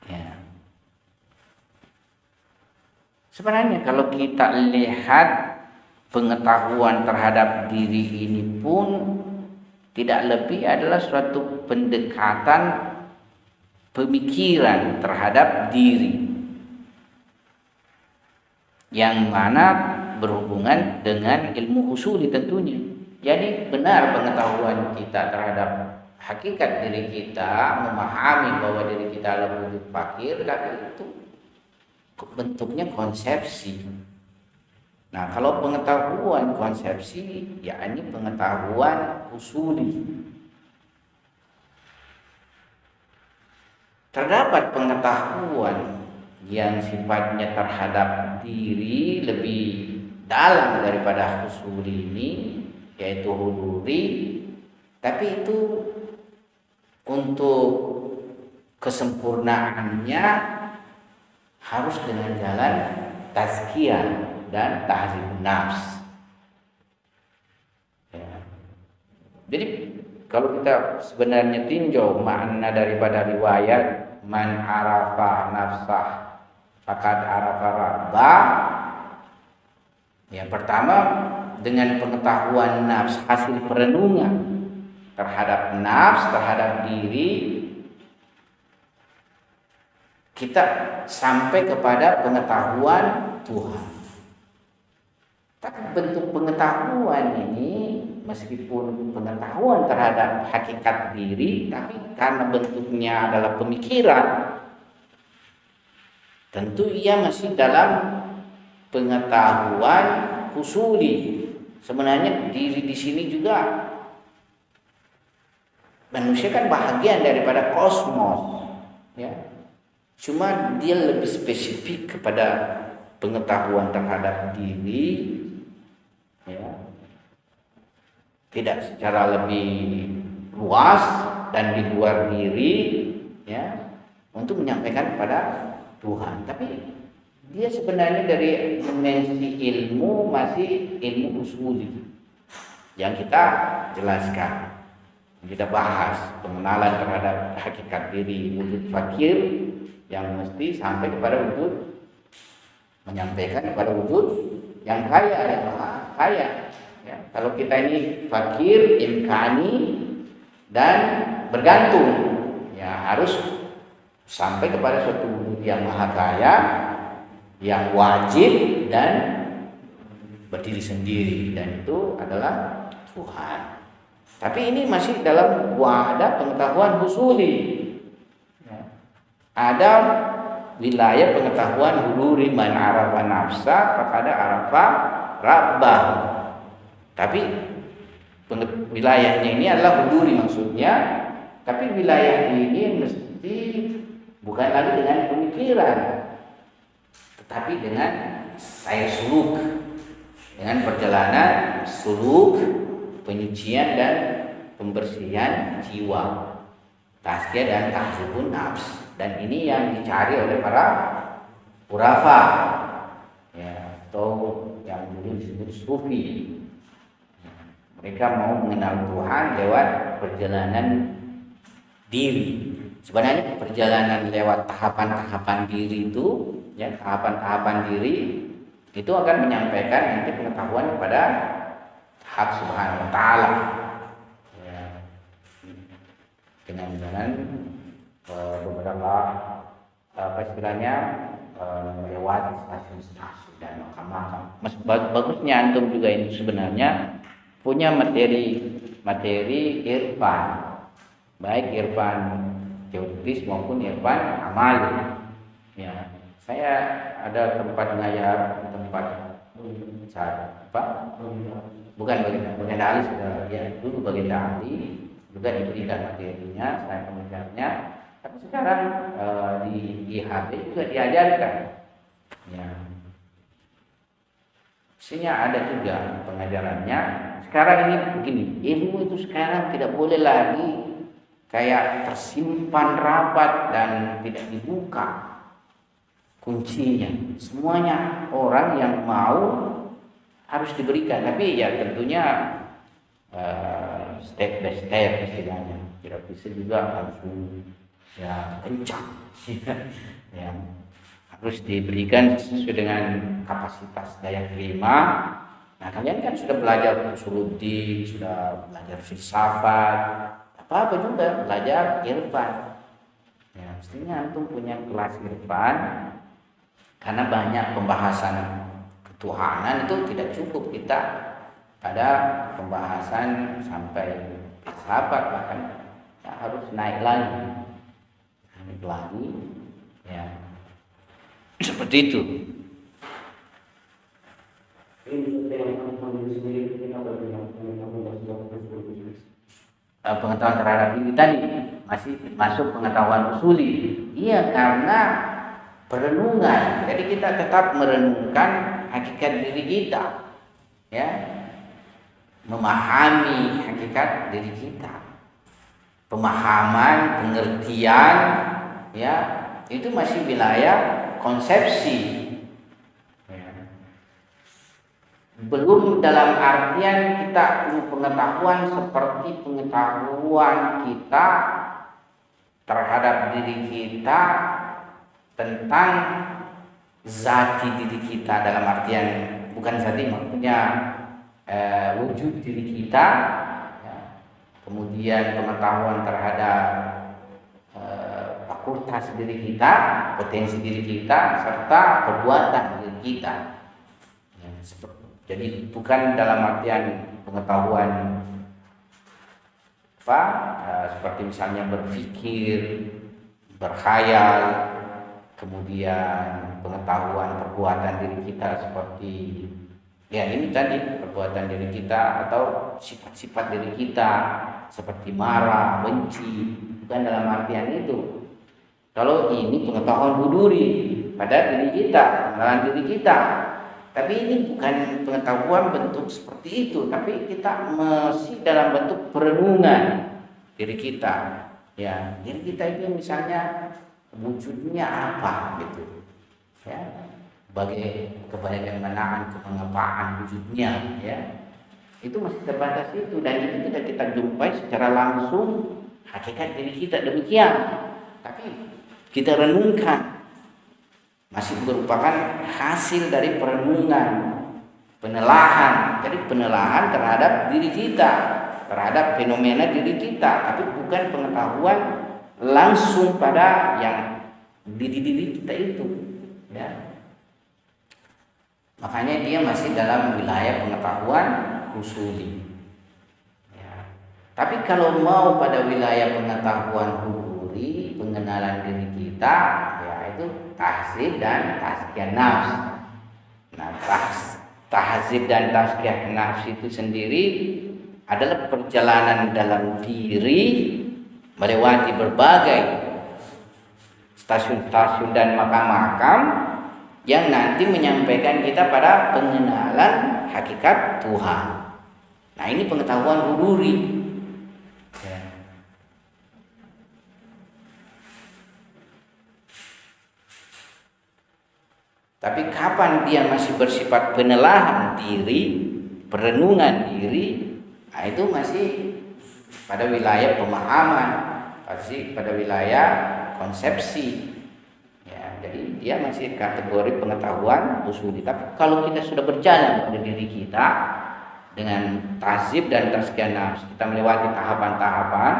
Ya. Sebenarnya kalau kita lihat pengetahuan terhadap diri ini pun tidak lebih adalah suatu pendekatan pemikiran terhadap diri yang mana berhubungan dengan ilmu usuli tentunya. Jadi benar pengetahuan kita terhadap hakikat diri kita, memahami bahwa diri kita adalah wujud fakir, tapi itu bentuknya konsepsi. Nah, kalau pengetahuan konsepsi, ya ini pengetahuan usuli. Terdapat pengetahuan yang sifatnya terhadap diri lebih dalam daripada usuli ini, yaitu huluri, tapi itu untuk kesempurnaannya harus dengan jalan tazkiyah dan tahzibun nafs. Ya. Jadi kalau kita sebenarnya tinjau makna daripada riwayat man arafa nafsah faqad arafa rabbah, yang pertama dengan pengetahuan nafs, hasil perenungan terhadap nafs, terhadap diri, kita sampai kepada pengetahuan Tuhan. Tapi bentuk pengetahuan ini meskipun pengetahuan terhadap hakikat diri, tapi karena bentuknya adalah pemikiran, tentu ia masih dalam pengetahuan usuli. Sebenarnya diri di sini juga, manusia kan bahagian daripada kosmos, ya. Cuma dia lebih spesifik kepada pengetahuan terhadap diri, ya, tidak secara lebih luas dan di luar diri, ya, untuk menyampaikan kepada Tuhan. Tapi dia sebenarnya dari dimensi ilmu masih ilmu usuli yang kita jelaskan, kita bahas pengenalan terhadap hakikat diri wujud fakir yang mesti sampai kepada wujud, menyampaikan kepada wujud yang kaya, yang maha kaya. Ya, kalau kita ini fakir, imkani, dan bergantung, ya harus sampai kepada suatu wujud yang maha kaya, yang wajib dan berdiri sendiri, dan itu adalah Tuhan. Tapi ini masih dalam wadah pengetahuan husuli. Ya. Ada wilayah pengetahuan huluri man arafa nafsa faqad arafa rabbah. Tapi wilayahnya ini adalah huluri maksudnya, tapi wilayah ini mesti bukan lagi dengan pemikiran, tetapi dengan saya suluk, dengan perjalanan suluk, penyucian dan pembersihan jiwa, tazkiyah dan tahzibun nafs. Dan ini yang dicari oleh para urafa, ya, atau yang dulu disebut sufi. Mereka mau mengenal Tuhan lewat perjalanan diri. Sebenarnya perjalanan lewat tahapan-tahapan diri itu, ya, tahapan-tahapan diri itu akan menyampaikan nanti pengetahuan kepada hak Subhanahu wa taala. Ya. Dengan beberapa istilahnya melewati stasiun-stasiun dan makam-makam. Bagusnya antum juga ini sebenarnya punya materi irfan, baik irfan teoritis maupun irfan amali. Ya, saya ada tempat ngayar, tempat bukan bagian ahli sudah, ya, dulu bagian ahli juga diberikan materinya, saya pengajarnya. Tapi sekarang di IHB juga diajarkan Ya. Sehingga ada juga pengajarannya. Sekarang ini begini, ilmu itu sekarang tidak boleh lagi kayak tersimpan rapat dan tidak dibuka kuncinya. Semuanya orang yang mau harus diberikan, tapi ya tentunya step by step istilahnya. Tidak bisa juga langsung ya kencang. Ya, harus diberikan sesuai dengan kapasitas daya terima. Nah, kalian kan sudah belajar usuluddin, sudah belajar filsafat, apa juga belajar irfan. Ya, mestinya antum punya kelas irfan, karena banyak pembahasan ketuhanan itu tidak cukup kita pada pembahasan sampai filsafat, bahkan ya, harus naik lagi, ya seperti itu. Pengetahuan terhadap diri tadi masih masuk pengetahuan usuli. Iya, karena perenungan. Jadi kita tetap merenungkan hakikat diri kita, ya, memahami hakikat diri kita. Pemahaman, pengertian, ya, itu masih wilayah konsepsi. Belum dalam artian kita perlu pengetahuan seperti pengetahuan kita terhadap diri kita tentang zati diri kita, dalam artian bukan zati, maksudnya wujud diri kita, ya. Kemudian pengetahuan terhadap fakultas diri kita, potensi diri kita, serta perbuatan diri kita. Ya, jadi bukan dalam artian pengetahuan seperti misalnya berpikir, berkhayal, kemudian pengetahuan perbuatan diri kita seperti ya ini tadi perbuatan diri kita atau sifat-sifat diri kita seperti marah, benci, bukan dalam artian itu. Kalau ini pengetahuan huduri pada diri kita, pengenalan diri kita. Tapi ini bukan pengetahuan bentuk seperti itu, tapi kita masih dalam bentuk perenungan diri kita. Ya, diri kita itu misalnya wujudnya apa gitu. Ya, sebagai kebagaimana kemengapaan wujudnya, ya. Itu masih terbatas itu, dan itu tidak kita jumpai secara langsung hakikat diri kita demikian. Tapi kita renungkan, masih merupakan hasil dari perenungan, penelahan. Jadi penelahan terhadap diri kita, terhadap fenomena diri kita, tapi bukan pengetahuan langsung pada yang diri kita itu, ya. Makanya dia masih dalam wilayah pengetahuan usuli, ya. Tapi kalau mau pada wilayah pengetahuan huduri, pengenalan diri kita, ya itu tahzib dan tazkiyah nafs. Nah, tahzib dan tazkiyah nafs itu sendiri adalah perjalanan dalam diri melewati berbagai stasiun-stasiun dan makam-makam yang nanti menyampaikan kita pada pengenalan hakikat Tuhan. Nah, ini pengetahuan huduri. Tapi kapan dia masih bersifat penelahan diri, perenungan diri, nah itu masih pada wilayah pemahaman, pasti pada wilayah konsepsi. Ya, jadi dia masih kategori pengetahuan usuli. Tapi kalau kita sudah berjalan pada diri kita dengan tahzib dan tazkiyah nafs, kita melewati tahapan-tahapan,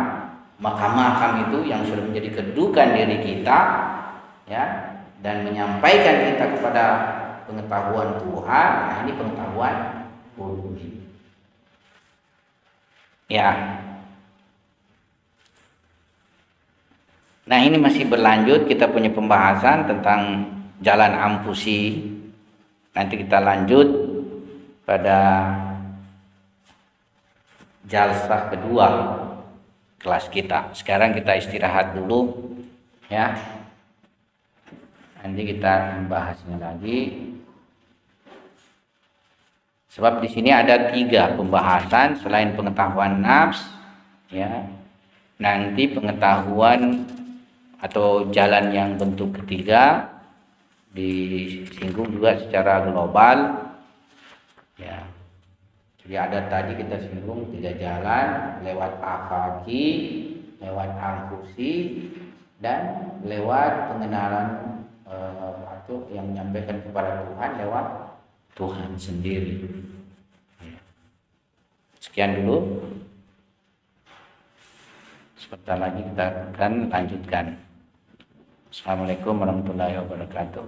makam-makam itu yang sudah menjadi kedudukan diri kita, ya, dan menyampaikan kita kepada pengetahuan Tuhan. Nah, ini pengetahuan huduri. Ya. Nah, ini masih berlanjut, kita punya pembahasan tentang jalan ampusi. Nanti kita lanjut pada jalsah kedua kelas kita. Sekarang kita istirahat dulu, ya. Nanti kita membahasnya lagi. Sebab di sini ada 3 pembahasan selain pengetahuan nafs, ya. Nanti pengetahuan atau jalan yang bentuk ketiga disinggung juga secara global, ya. Jadi ada tadi kita singgung 3 jalan lewat afaki, lewat angkusi, dan lewat pengenalan atau yang menyampaikan kepada Tuhan lewat Tuhan sendiri. Sekian dulu. Sebentar lagi kita akan lanjutkan. Assalamualaikum warahmatullahi wabarakatuh.